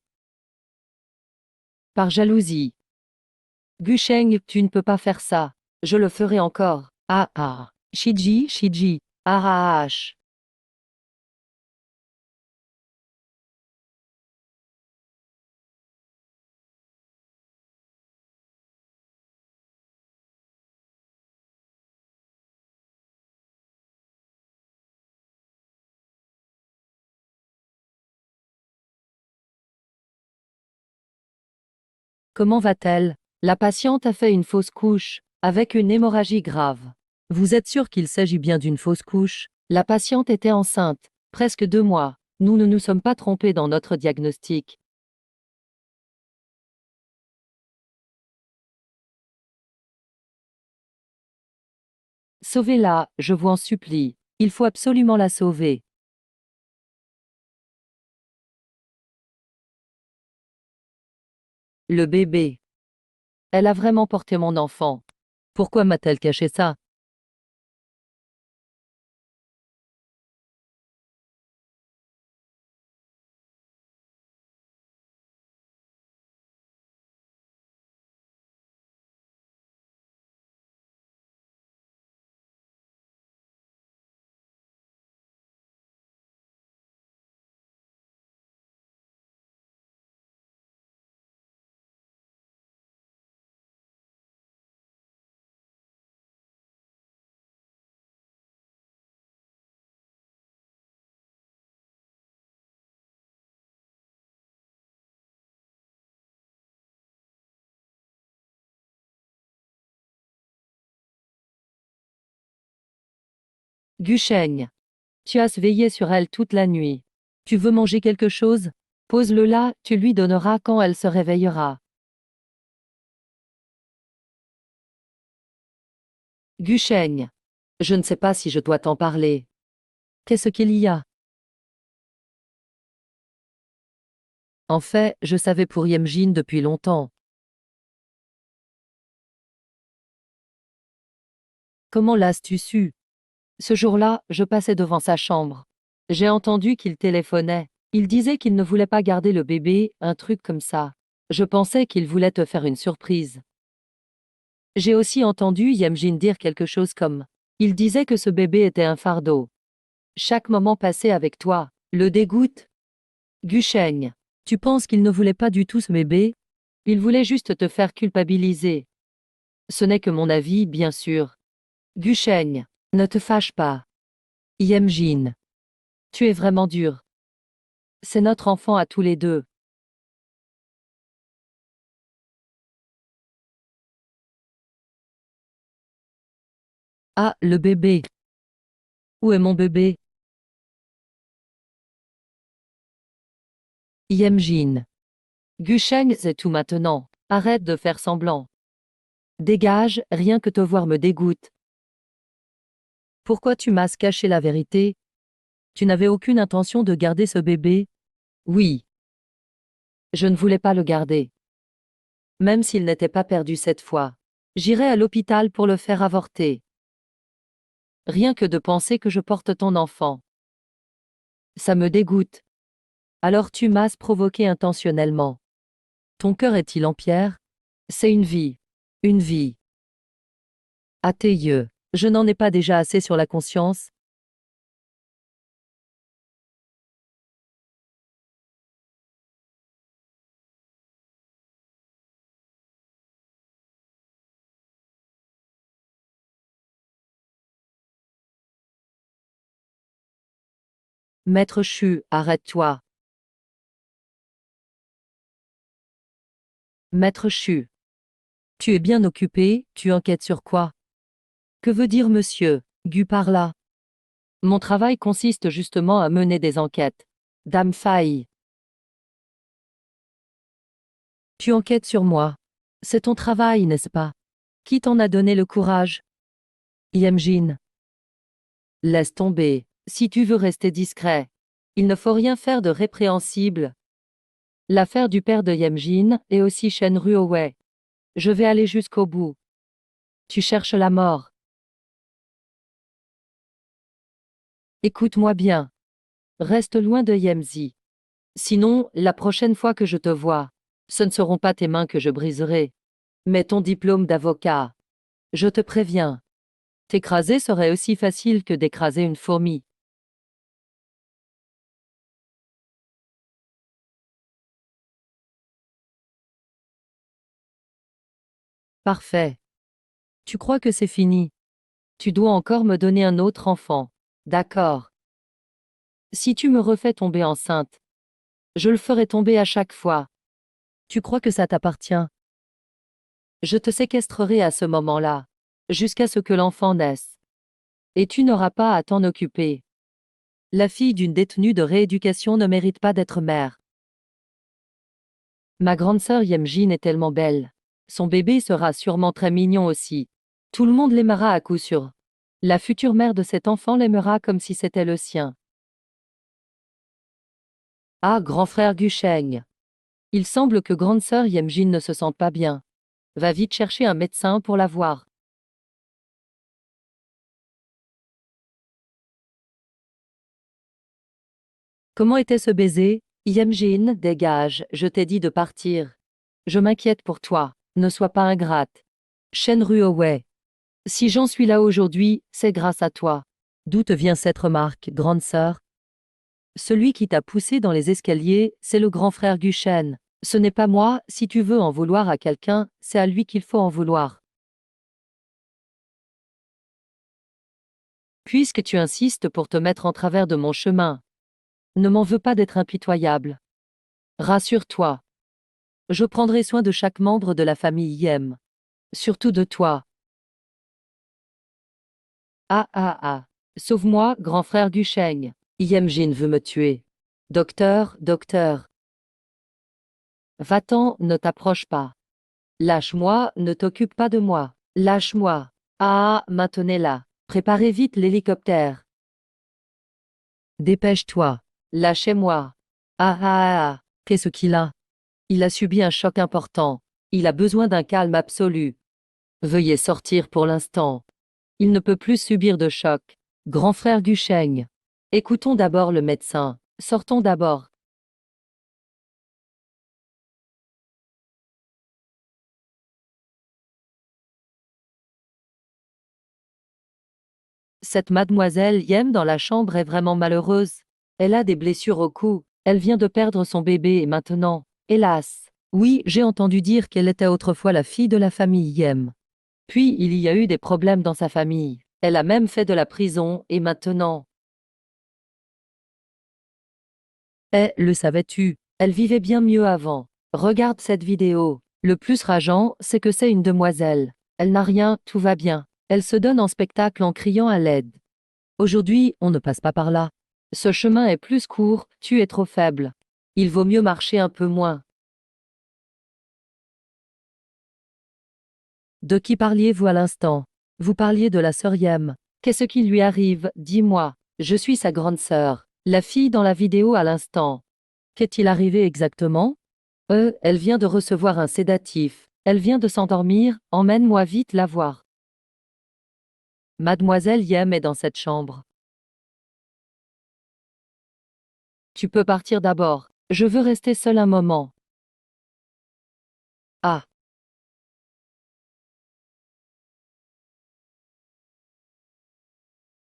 S1: Par jalousie. Gusheng, tu ne peux pas faire ça. Je le ferai encore. Ah ah. Shiji, Shiji. Ah ah ah. Comment va-t-elle? La patiente a fait une fausse couche, avec une hémorragie grave. Vous êtes sûr qu'il s'agit bien d'une fausse couche? La patiente était enceinte, presque 2 mois. Nous ne nous sommes pas trompés dans notre diagnostic. Sauvez-la, je vous en supplie. Il faut absolument la sauver. Le bébé. Elle a vraiment porté mon enfant. Pourquoi m'a-t-elle caché ça? Gusheng. Tu as veillé sur elle toute la nuit. Tu veux manger quelque chose? Pose-le là, tu lui donneras quand elle se réveillera. Gusheng. Je ne sais pas si je dois t'en parler. Qu'est-ce qu'il y a? En fait, je savais pour Yemjin depuis longtemps. Comment l'as-tu su? Ce jour-là, je passais devant sa chambre. J'ai entendu qu'il téléphonait. Il disait qu'il ne voulait pas garder le bébé, un truc comme ça. Je pensais qu'il voulait te faire une surprise. J'ai aussi entendu Yemjin dire quelque chose comme: il disait que ce bébé était un fardeau. Chaque moment passé avec toi le dégoûte. Gusheng. Tu penses qu'il ne voulait pas du tout ce bébé? Il voulait juste te faire culpabiliser. Ce n'est que mon avis, bien sûr. Gusheng. Ne te fâche pas. Yemjin. Tu es vraiment dur. C'est notre enfant à tous les deux. Ah, le bébé. Où est mon bébé? Yemjin. Gusheng, c'est tout maintenant. Arrête de faire semblant. Dégage, rien que te voir me dégoûte. Pourquoi tu m'as caché la vérité? Tu n'avais aucune intention de garder ce bébé? Oui. Je ne voulais pas le garder. Même s'il n'était pas perdu cette fois. J'irai à l'hôpital pour le faire avorter. Rien que de penser que je porte ton enfant. Ça me dégoûte. Alors tu m'as provoqué intentionnellement. Ton cœur est-il en pierre? C'est une vie. Une vie. À tes yeux, je n'en ai pas déjà assez sur la conscience? Maître Chu, arrête-toi. Maître Chu. Tu es bien occupé, tu enquêtes sur quoi? Que veut dire monsieur Gu par là? Mon travail consiste justement à mener des enquêtes. Dame Faille. Tu enquêtes sur moi. C'est ton travail, n'est-ce pas? Qui t'en a donné le courage? Yemjin. Laisse tomber, si tu veux rester discret. Il ne faut rien faire de répréhensible. L'affaire du père de Yemjin et aussi Shen Ruowei. Je vais aller jusqu'au bout. Tu cherches la mort. Écoute-moi bien. Reste loin de Yemzi. Sinon, la prochaine fois que je te vois, ce ne seront pas tes mains que je briserai, mais ton diplôme d'avocat. Je te préviens. T'écraser serait aussi facile que d'écraser une fourmi. Parfait. Tu crois que c'est fini? Tu dois encore me donner un autre enfant. D'accord. Si tu me refais tomber enceinte, je le ferai tomber à chaque fois. Tu crois que ça t'appartient? Je te séquestrerai à ce moment-là, jusqu'à ce que l'enfant naisse. Et tu n'auras pas à t'en occuper. La fille d'une détenue de rééducation ne mérite pas d'être mère. Ma grande sœur Yemjin est tellement belle. Son bébé sera sûrement très mignon aussi. Tout le monde l'aimera à coup sûr. La future mère de cet enfant l'aimera comme si c'était le sien. Ah, grand frère Gusheng. Il semble que grande sœur Yemjin ne se sente pas bien. Va vite chercher un médecin pour la voir. Comment était ce baiser? Yemjin, dégage, je t'ai dit de partir. Je m'inquiète pour toi, ne sois pas ingrate. Shen Ruowei. Si j'en suis là aujourd'hui, c'est grâce à toi. D'où te vient cette remarque, grande sœur? Celui qui t'a poussé dans les escaliers, c'est le grand frère Gushen. Ce n'est pas moi, si tu veux en vouloir à quelqu'un, c'est à lui qu'il faut en vouloir. Puisque tu insistes pour te mettre en travers de mon chemin, ne m'en veux pas d'être impitoyable. Rassure-toi. Je prendrai soin de chaque membre de la famille Yem. Surtout de toi. Ah ah ah. Sauve-moi, grand frère Gusheng. Yemjin veut me tuer. Docteur, docteur. Va-t'en, ne t'approche pas. Lâche-moi, ne t'occupe pas de moi. Lâche-moi. Ah, maintenez-la. Préparez vite l'hélicoptère. Dépêche-toi. Lâchez-moi. Ah ah ah. Qu'est-ce qu'il a? Il a subi un choc important. Il a besoin d'un calme absolu. Veuillez sortir pour l'instant. Il ne peut plus subir de choc. Grand frère Gusheng. Écoutons d'abord le médecin. Sortons d'abord. Cette mademoiselle Yem dans la chambre est vraiment malheureuse. Elle a des blessures au cou. Elle vient de perdre son bébé et maintenant, hélas. Oui, j'ai entendu dire qu'elle était autrefois la fille de la famille Yem. Puis il y a eu des problèmes dans sa famille. Elle a même fait de la prison et maintenant. Eh, le savais-tu? Elle vivait bien mieux avant. Regarde cette vidéo. Le plus rageant, c'est que c'est une demoiselle. Elle n'a rien, tout va bien. Elle se donne en spectacle en criant à l'aide. Aujourd'hui, on ne passe pas par là. Ce chemin est plus court, tu es trop faible. Il vaut mieux marcher un peu moins. De qui parliez-vous à l'instant? Vous parliez de la sœur Yem. Qu'est-ce qui lui arrive? Dis-moi. Je suis sa grande sœur. La fille dans la vidéo à l'instant. Qu'est-il arrivé exactement? Elle vient de recevoir un sédatif. Elle vient de s'endormir, emmène-moi vite la voir. Mademoiselle Yem est dans cette chambre. Tu peux partir d'abord. Je veux rester seul un moment. Ah.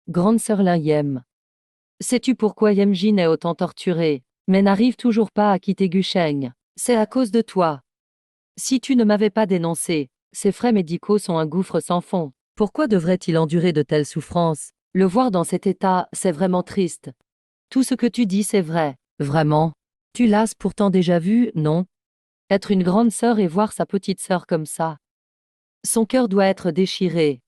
S1: Grande sœur Lin Yem. Sais-tu pourquoi Yemjin est autant torturée, mais n'arrive toujours pas à quitter Gusheng? C'est à cause de toi. Si tu ne m'avais pas dénoncé, ses frais médicaux sont un gouffre sans fond. Pourquoi devrait-il endurer de telles souffrances? Le voir dans cet état, c'est vraiment triste. Tout ce que tu dis, c'est vrai. Vraiment? Tu l'as pourtant déjà vu, non? Être une grande sœur et voir sa petite sœur comme ça. Son cœur doit être déchiré.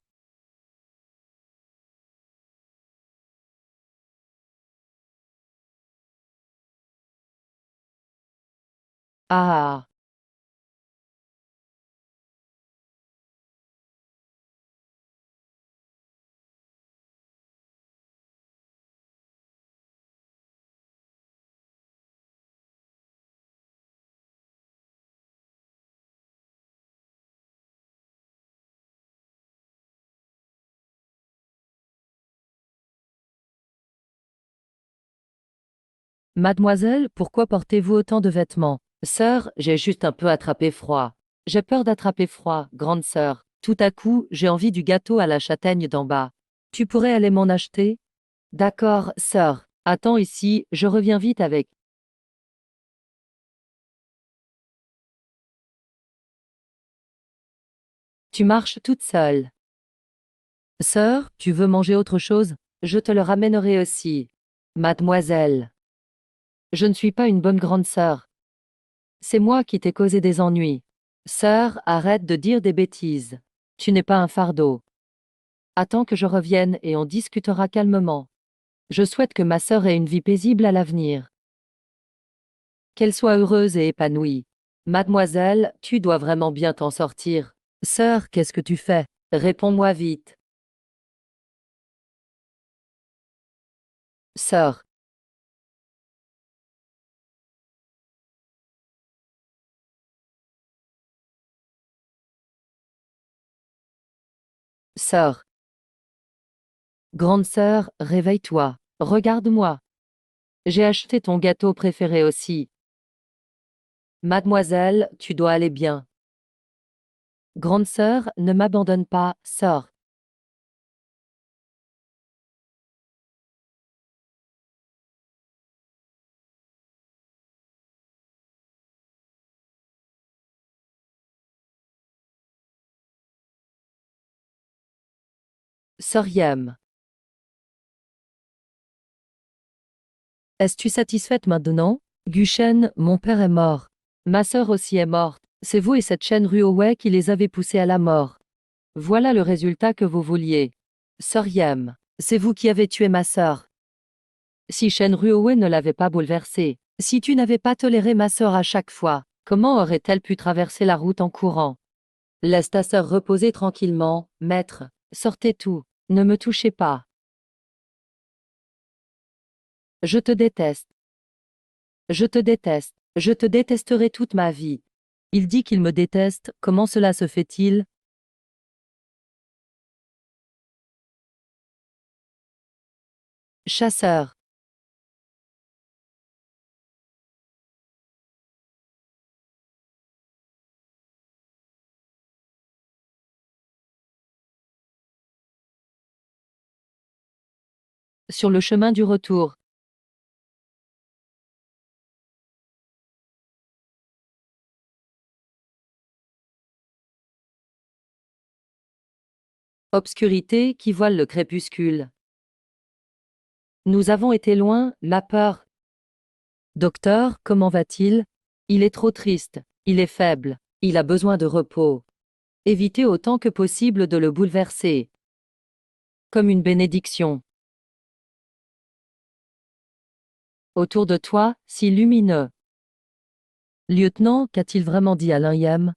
S1: Ah. Mademoiselle, pourquoi portez-vous autant de vêtements? Sœur, j'ai juste un peu attrapé froid. J'ai peur d'attraper froid, grande sœur. Tout à coup, j'ai envie du gâteau à la châtaigne d'en bas. Tu pourrais aller m'en acheter? D'accord, sœur. Attends ici, je reviens vite avec. Tu marches toute seule. Sœur, tu veux manger autre chose? Je te le ramènerai aussi. Mademoiselle. Je ne suis pas une bonne grande sœur. C'est moi qui t'ai causé des ennuis. Sœur, arrête de dire des bêtises. Tu n'es pas un fardeau. Attends que je revienne et on discutera calmement. Je souhaite que ma sœur ait une vie paisible à l'avenir. Qu'elle soit heureuse et épanouie. Mademoiselle, tu dois vraiment bien t'en sortir. Sœur, qu'est-ce que tu fais? Réponds-moi vite. Sœur. Sœur. Grande sœur, réveille-toi. Regarde-moi. J'ai acheté ton gâteau préféré aussi. Mademoiselle, tu dois aller bien. Grande sœur, ne m'abandonne pas, sors. Sœur Yem. Es-tu satisfaite maintenant? Gushen, mon père est mort. Ma sœur aussi est morte. C'est vous et cette chaîne Ruowei qui les avez poussés à la mort. Voilà le résultat que vous vouliez. Sœur Yem. C'est vous qui avez tué ma sœur. Si Shen Ruowen ne l'avait pas bouleversée, si tu n'avais pas toléré ma sœur à chaque fois, comment aurait-elle pu traverser la route en courant? Laisse ta sœur reposer tranquillement, maître. Sortez tout. Ne me touchez pas. Je te déteste. Je te déteste. Je te détesterai toute ma vie. Il dit qu'il me déteste, comment cela se fait-il? Chasseur. Sur le chemin du retour. Obscurité qui voile le crépuscule. Nous avons été loin, la peur. Docteur, comment va-t-il? Il est trop triste, il est faible, il a besoin de repos. Évitez autant que possible de le bouleverser. Comme une bénédiction. Autour de toi, si lumineux. Lieutenant, qu'a-t-il vraiment dit Alain Yam?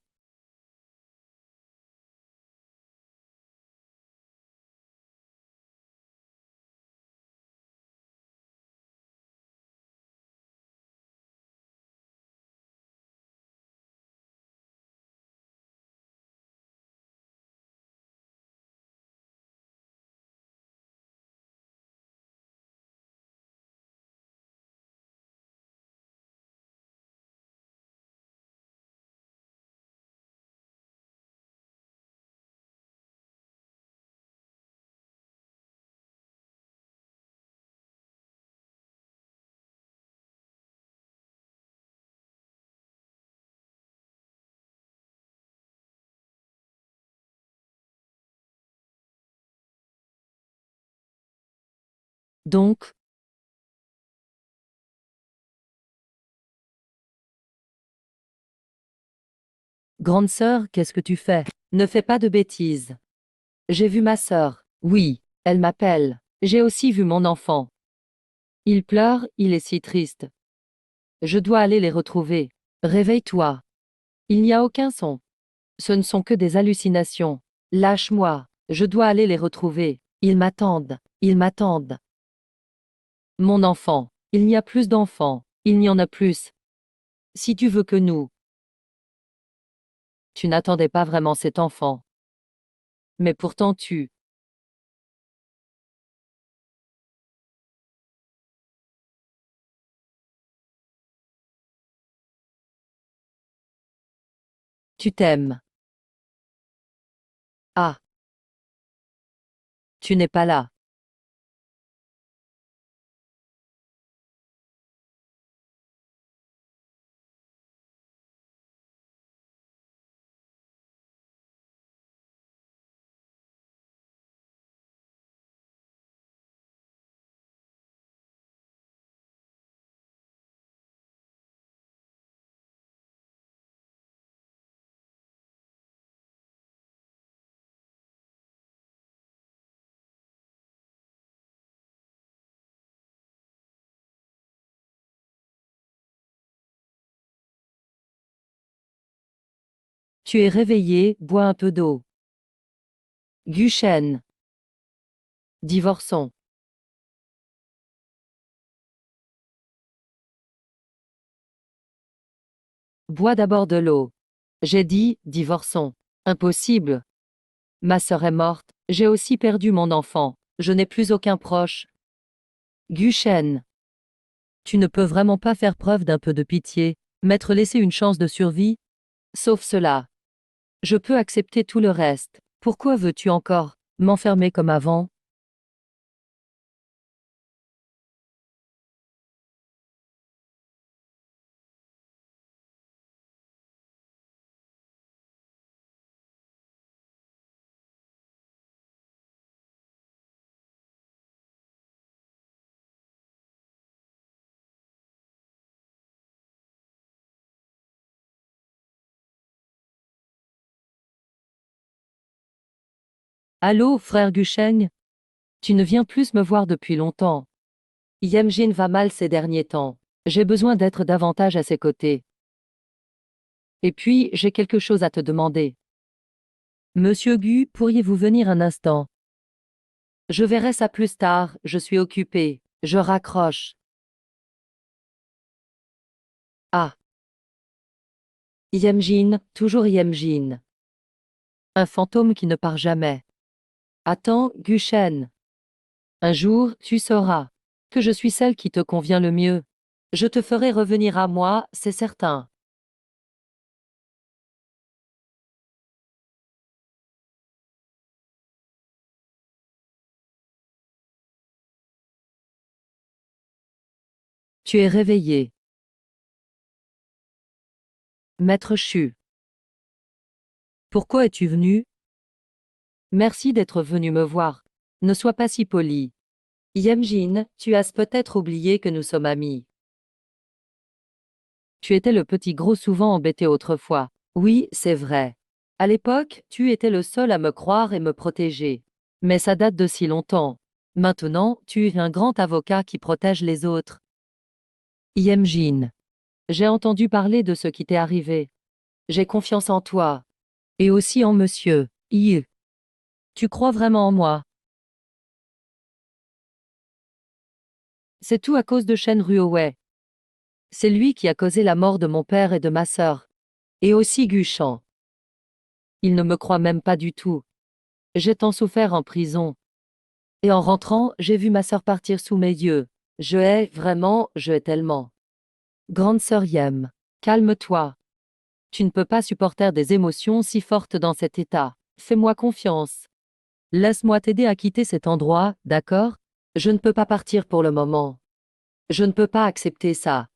S1: Donc, grande sœur, qu'est-ce que tu fais? Ne fais pas de bêtises. J'ai vu ma sœur. Oui, elle m'appelle. J'ai aussi vu mon enfant. Il pleure, il est si triste. Je dois aller les retrouver. Réveille-toi. Il n'y a aucun son. Ce ne sont que des hallucinations. Lâche-moi. Je dois aller les retrouver. Ils m'attendent. Ils m'attendent. Mon enfant. Il n'y a plus d'enfants. Il n'y en a plus. Si tu veux que nous. Tu n'attendais pas vraiment cet enfant. Mais pourtant tu t'aimes. Ah, tu n'es pas là. Tu es réveillé, bois un peu d'eau. Guchen. Divorçons. Bois d'abord de l'eau. J'ai dit, divorçons. Impossible. Ma sœur est morte, j'ai aussi perdu mon enfant. Je n'ai plus aucun proche. Guchen. Tu ne peux vraiment pas faire preuve d'un peu de pitié, m'être laissé une chance de survie? Sauf cela. Je peux accepter tout le reste. Pourquoi veux-tu encore m'enfermer comme avant? Allô, frère Guchen? Tu ne viens plus me voir depuis longtemps. Yemjin va mal ces derniers temps. J'ai besoin d'être davantage à ses côtés. Et puis, j'ai quelque chose à te demander. Monsieur Gu, pourriez-vous venir un instant? Je verrai ça plus tard, je suis occupé. Je raccroche. Ah. Yemjin, toujours Yemjin. Un fantôme qui ne part jamais. Attends, Gushen. Un jour, tu sauras que je suis celle qui te convient le mieux. Je te ferai revenir à moi, c'est certain. Tu es réveillé. Maître Chu. Pourquoi es-tu venu? Merci d'être venu me voir. Ne sois pas si poli. Yemjin, tu as peut-être oublié que nous sommes amis. Tu étais le petit gros souvent embêté autrefois. Oui, c'est vrai. À l'époque, tu étais le seul à me croire et me protéger. Mais ça date de si longtemps. Maintenant, tu es un grand avocat qui protège les autres. Yemjin. J'ai entendu parler de ce qui t'est arrivé. J'ai confiance en toi. Et aussi en monsieur. Yi. Tu crois vraiment en moi? C'est tout à cause de Shen Ruowei. C'est lui qui a causé la mort de mon père et de ma sœur. Et aussi Guchan. Il ne me croit même pas du tout. J'ai tant souffert en prison. Et en rentrant, j'ai vu ma sœur partir sous mes yeux. Je hais tellement. Grande sœur Yem. Calme-toi. Tu ne peux pas supporter des émotions si fortes dans cet état. Fais-moi confiance. Laisse-moi t'aider à quitter cet endroit, d'accord? Je ne peux pas partir pour le moment. Je ne peux pas accepter ça.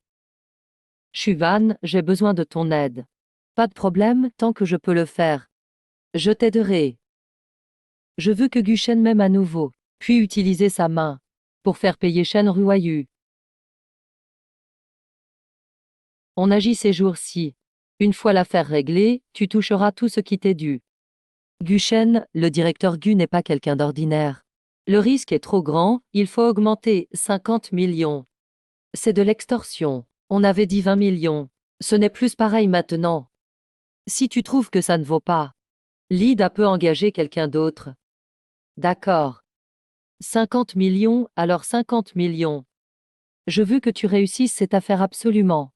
S1: Shuvan, j'ai besoin de ton aide. Pas de problème tant que je peux le faire. Je t'aiderai. Je veux que Gushen m'aime à nouveau, puis utiliser sa main pour faire payer Shen Ruayu. On agit ces jours-ci. Une fois l'affaire réglée, tu toucheras tout ce qui t'est dû. Gushen, le directeur Gu n'est pas quelqu'un d'ordinaire. Le risque est trop grand, il faut augmenter 50 millions. C'est de l'extorsion. On avait dit 20 millions. Ce n'est plus pareil maintenant. Si tu trouves que ça ne vaut pas, Lida peut engager quelqu'un d'autre. D'accord. 50 millions, alors 50 millions. Je veux que tu réussisses cette affaire absolument.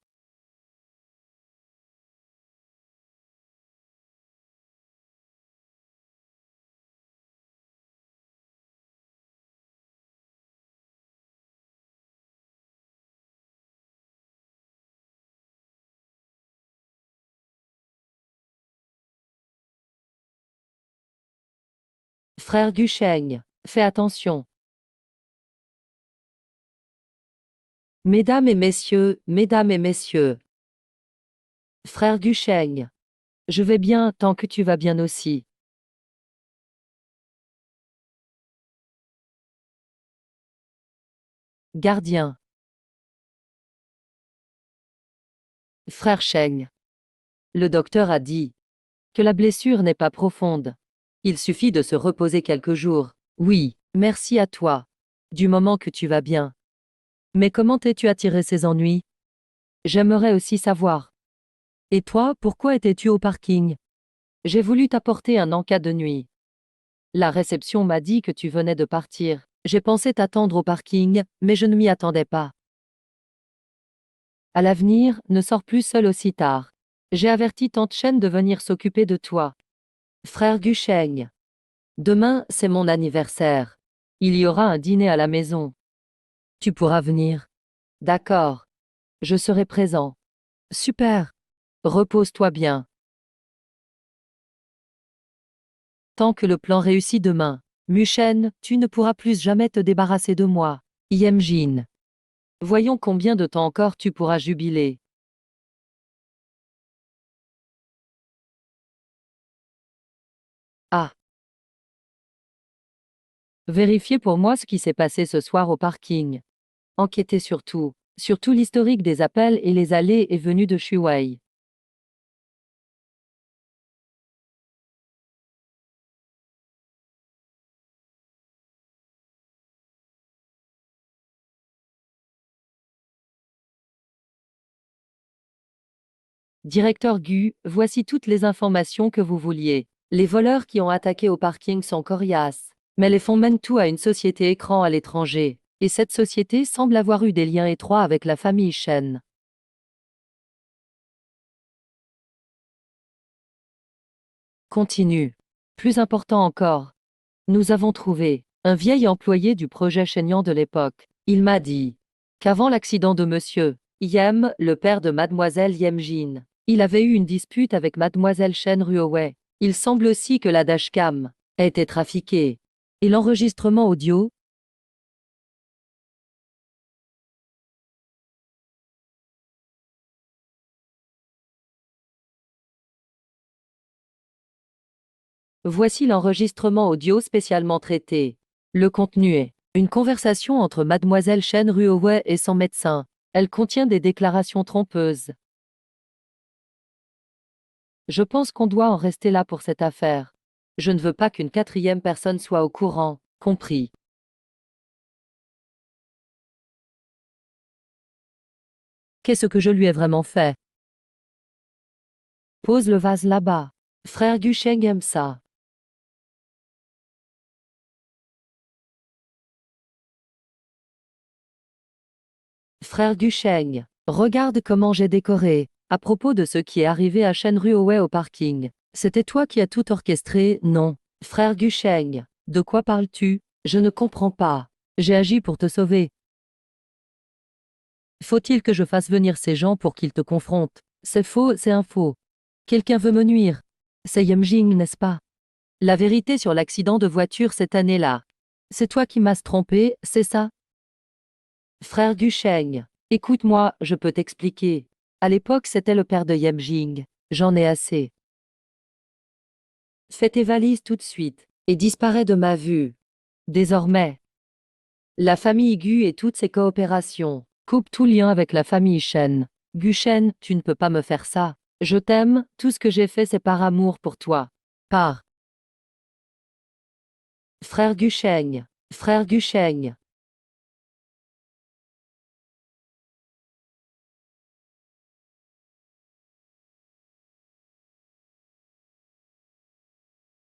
S1: Frère Gusheng, fais attention. Mesdames et messieurs. Frère Gusheng. Je vais bien tant que tu vas bien aussi. Gardien. Frère Sheng. Le docteur a dit que la blessure n'est pas profonde. Il suffit de se reposer quelques jours. Oui, merci à toi. Du moment que tu vas bien. Mais comment t'es-tu attiré ces ennuis? J'aimerais aussi savoir. Et toi, pourquoi étais-tu au parking? J'ai voulu t'apporter un encas de nuit. La réception m'a dit que tu venais de partir. J'ai pensé t'attendre au parking, mais je ne m'y attendais pas. À l'avenir, ne sors plus seul aussi tard. J'ai averti tante Chen de venir s'occuper de toi. Frère Gusheng. Demain, c'est mon anniversaire. Il y aura un dîner à la maison. Tu pourras venir. D'accord. Je serai présent. Super. Repose-toi bien. Tant que le plan réussit demain. Mushen, tu ne pourras plus jamais te débarrasser de moi. Yemjin. Voyons combien de temps encore tu pourras jubiler. Ah. Vérifiez pour moi ce qui s'est passé ce soir au parking. Enquêtez surtout l'historique des appels et les allées et venues de Shuwei. Directeur Gu, voici toutes les informations que vous vouliez. Les voleurs qui ont attaqué au parking sont coriaces, mais les fonds mènent tout à une société écran à l'étranger, et cette société semble avoir eu des liens étroits avec la famille Chen. Continue. Plus important encore. Nous avons trouvé un vieil employé du projet Shenyang de l'époque. Il m'a dit qu'avant l'accident de monsieur Yem, le père de mademoiselle Yemjin, il avait eu une dispute avec mademoiselle Shen Ruowei. Il semble aussi que la dashcam a été trafiquée. Et l'enregistrement audio? Voici l'enregistrement audio spécialement traité. Le contenu est une conversation entre mademoiselle Shen Ruowei et son médecin. Elle contient des déclarations trompeuses. Je pense qu'on doit en rester là pour cette affaire. Je ne veux pas qu'une quatrième personne soit au courant, compris. Qu'est-ce que je lui ai vraiment fait? Pose le vase là-bas. Frère Gusheng aime ça. Frère Gusheng, regarde comment j'ai décoré. À propos de ce qui est arrivé à Shen Ruowei au parking. C'était toi qui as tout orchestré, non? Frère Gusheng, de quoi parles-tu? Je ne comprends pas. J'ai agi pour te sauver. Faut-il que je fasse venir ces gens pour qu'ils te confrontent? C'est faux, c'est un faux. Quelqu'un veut me nuire. C'est Yemjing, n'est-ce pas? La vérité sur l'accident de voiture cette année-là. C'est toi qui m'as trompé, c'est ça? Frère Gusheng, écoute-moi, je peux t'expliquer. À l'époque, c'était le père de Yemjing. J'en ai assez. Fais tes valises tout de suite et disparais de ma vue. Désormais, la famille Gu et toutes ses coopérations. Coupe tout lien avec la famille Shen. Gu Shen, tu ne peux pas me faire ça. Je t'aime, tout ce que j'ai fait c'est par amour pour toi. Par frère Gusheng. Frère Gusheng.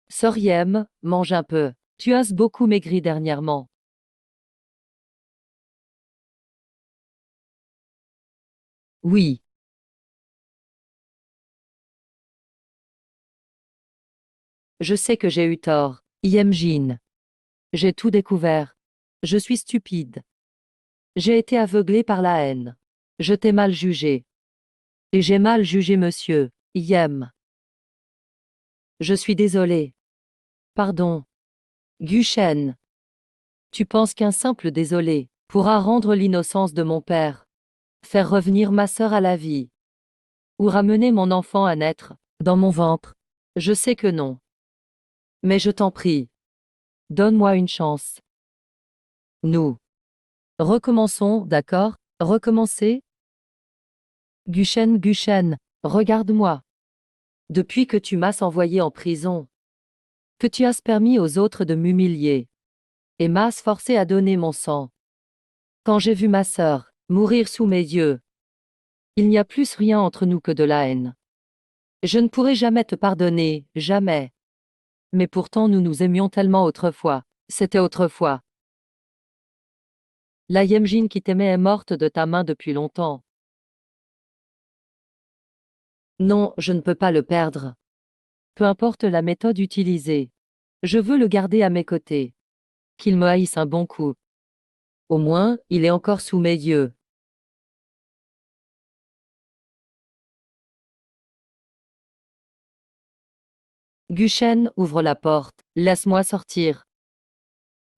S1: Soriem, mange un peu. Tu as beaucoup maigri dernièrement. Oui, je sais que j'ai eu tort. Yemjin. J'ai tout découvert. Je suis stupide. J'ai été aveuglé par la haine. Je t'ai mal jugé. Et j'ai mal jugé monsieur Yem. Je suis désolé. Pardon. Guchen. Tu penses qu'un simple désolé pourra rendre l'innocence de mon père, faire revenir ma sœur à la vie, ou ramener mon enfant à naître dans mon ventre? Je sais que non. Mais je t'en prie, donne-moi une chance. Nous recommençons, d'accord? Recommencer? Guchen, Guchen, regarde-moi. Depuis que tu m'as envoyé en prison, que tu as permis aux autres de m'humilier, et m'as forcé à donner mon sang. Quand j'ai vu ma sœur mourir sous mes yeux, il n'y a plus rien entre nous que de la haine. Je ne pourrai jamais te pardonner, jamais. Mais pourtant nous nous aimions tellement autrefois. C'était autrefois. La Yemjin qui t'aimait est morte de ta main depuis longtemps. Non, je ne peux pas le perdre. Peu importe la méthode utilisée. Je veux le garder à mes côtés. Qu'il me haïsse un bon coup. Au moins, il est encore sous mes yeux. Guchen, ouvre la porte. Laisse-moi sortir.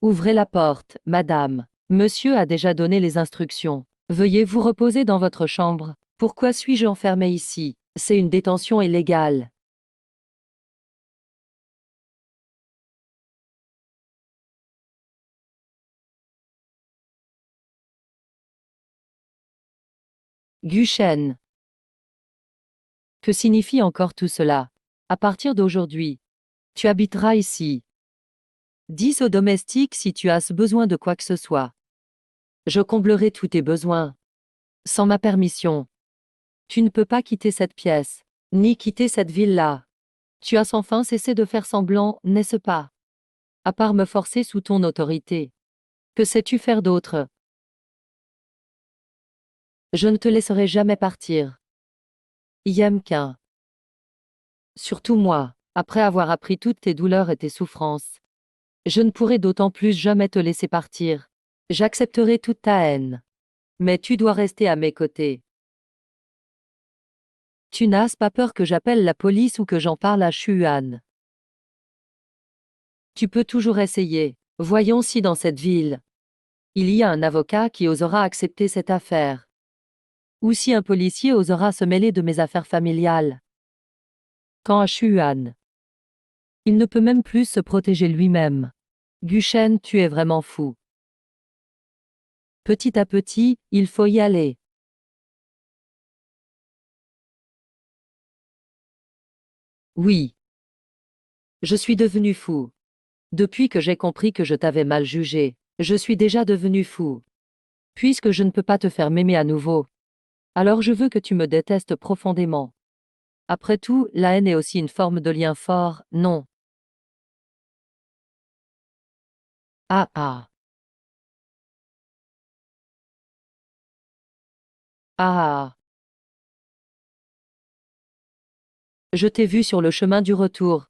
S1: Ouvrez la porte, madame. Monsieur a déjà donné les instructions. Veuillez vous reposer dans votre chambre. Pourquoi suis-je enfermé ici? C'est une détention illégale. Guchen. Que signifie encore tout cela? À partir d'aujourd'hui, tu habiteras ici. Dis aux domestiques si tu as besoin de quoi que ce soit. Je comblerai tous tes besoins. Sans ma permission. Tu ne peux pas quitter cette pièce, ni quitter cette ville-là. Tu as sans fin cessé de faire semblant, n'est-ce pas? À part me forcer sous ton autorité. Que sais-tu faire d'autre? Je ne te laisserai jamais partir. Yemkin. Surtout moi, après avoir appris toutes tes douleurs et tes souffrances. Je ne pourrai d'autant plus jamais te laisser partir. J'accepterai toute ta haine. Mais tu dois rester à mes côtés. Tu n'as pas peur que j'appelle la police ou que j'en parle à Shuan. Tu peux toujours essayer. Voyons si dans cette ville, il y a un avocat qui osera accepter cette affaire. Ou si un policier osera se mêler de mes affaires familiales. Quant à Shuan, il ne peut même plus se protéger lui-même. Gushen, tu es vraiment fou. Petit à petit, il faut y aller. Oui. Je suis devenu fou. Depuis que j'ai compris que je t'avais mal jugé, je suis déjà devenu fou. Puisque je ne peux pas te faire m'aimer à nouveau, alors je veux que tu me détestes profondément. Après tout, la haine est aussi une forme de lien fort, non? Ah ah. Ah ah. Je t'ai vu sur le chemin du retour.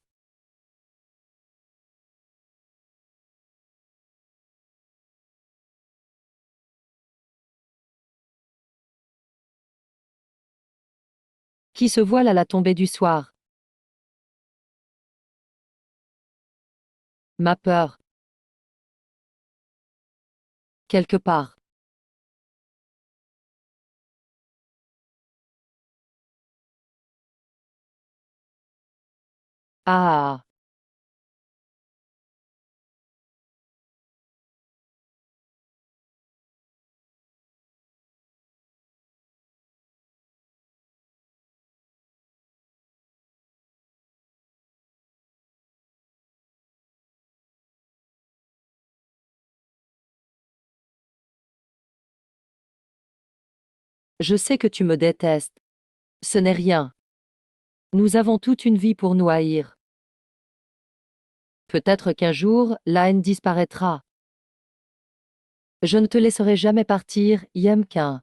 S1: Qui se voile à la tombée du soir. Ma peur. Quelque part. Ah ah. Je sais que tu me détestes. Ce n'est rien. Nous avons toute une vie pour nous haïr. Peut-être qu'un jour, la haine disparaîtra. Je ne te laisserai jamais partir, Yemkin.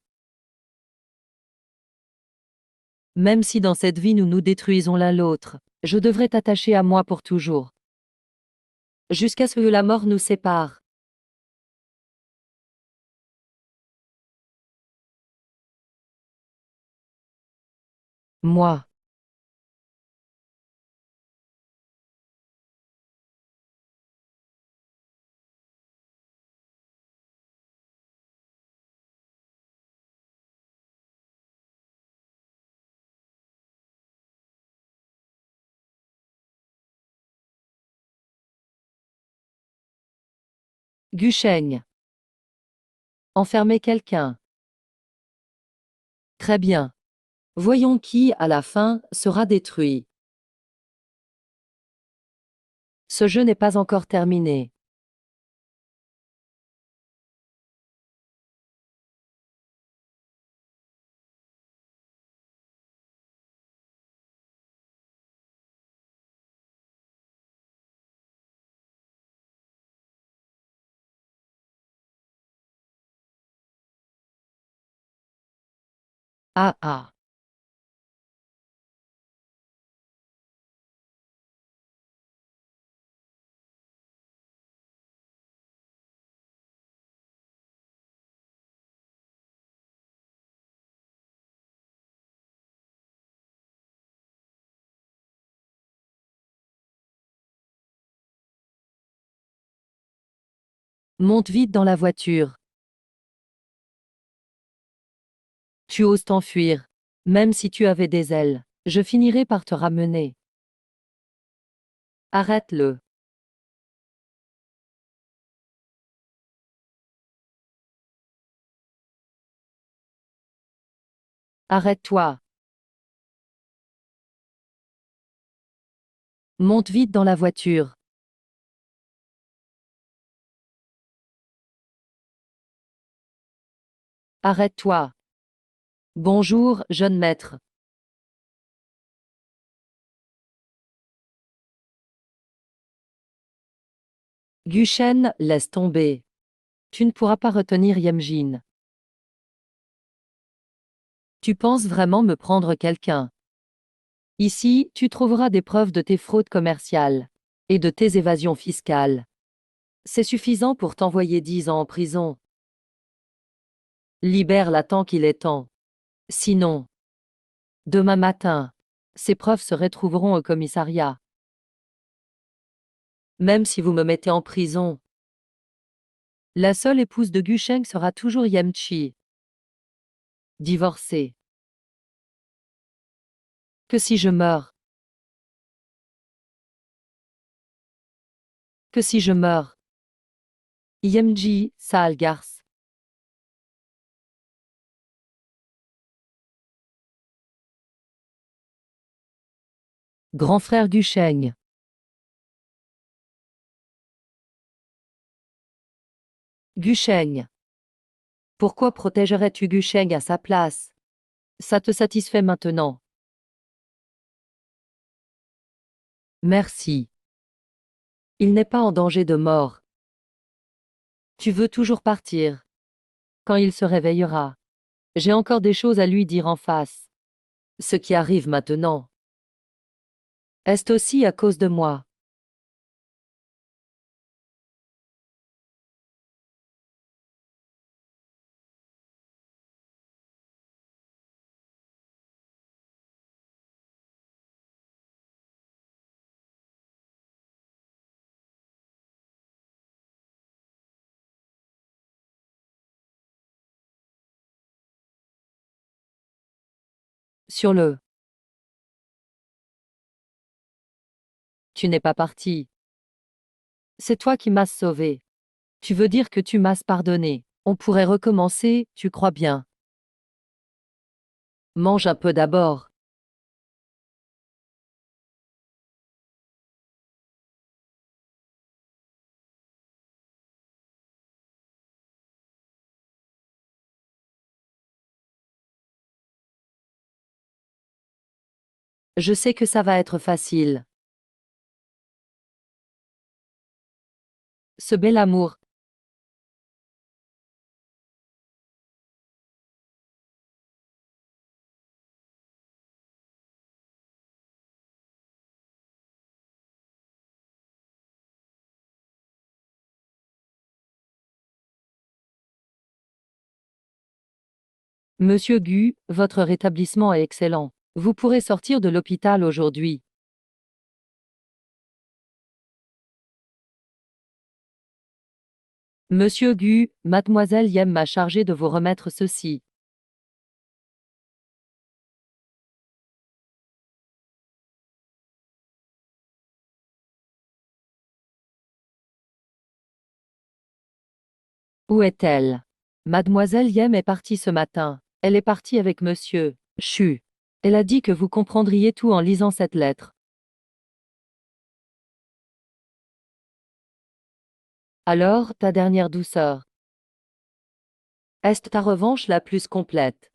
S1: Même si dans cette vie nous nous détruisons l'un l'autre, je devrais t'attacher à moi pour toujours. Jusqu'à ce que la mort nous sépare. Moi. Guchaigne. Enfermer quelqu'un. Très bien. Voyons qui, à la fin, sera détruit. Ce jeu n'est pas encore terminé. Ah ah. Monte vite dans la voiture. Tu oses t'enfuir. Même si tu avais des ailes, je finirai par te ramener. Arrête-le. Arrête-toi. Monte vite dans la voiture. Arrête-toi. Bonjour, jeune maître. Guchen, laisse tomber. Tu ne pourras pas retenir Yemjin. Tu penses vraiment me prendre quelqu'un? Ici, tu trouveras des preuves de tes fraudes commerciales et de tes évasions fiscales. C'est suffisant pour t'envoyer 10 ans en prison. Libère-la tant qu'il est temps. Sinon, demain matin, ces preuves se retrouveront au commissariat. Même si vous me mettez en prison, la seule épouse de Gusheng sera toujours Yemchi. Divorcée. Que si je meurs? Que si je meurs? Yemji, sale garce. Grand frère Gusheng. Gusheng. Pourquoi protégerais-tu Gusheng à sa place? Ça te satisfait maintenant. Merci. Il n'est pas en danger de mort. Tu veux toujours partir. Quand il se réveillera, j'ai encore des choses à lui dire en face. Ce qui arrive maintenant est aussi à cause de moi. Sur le. Tu n'es pas parti. C'est toi qui m'as sauvé. Tu veux dire que tu m'as pardonné. On pourrait recommencer, tu crois bien. Mange un peu d'abord. Je sais que ça va être facile. Ce bel amour. Monsieur Gu, votre rétablissement est excellent. Vous pourrez sortir de l'hôpital aujourd'hui. Monsieur Gu, mademoiselle Yem m'a chargé de vous remettre ceci. Où est-elle? Mademoiselle Yem est partie ce matin. Elle est partie avec monsieur Chu. Elle a dit que vous comprendriez tout en lisant cette lettre. Alors, ta dernière douceur. Est ta revanche la plus complète?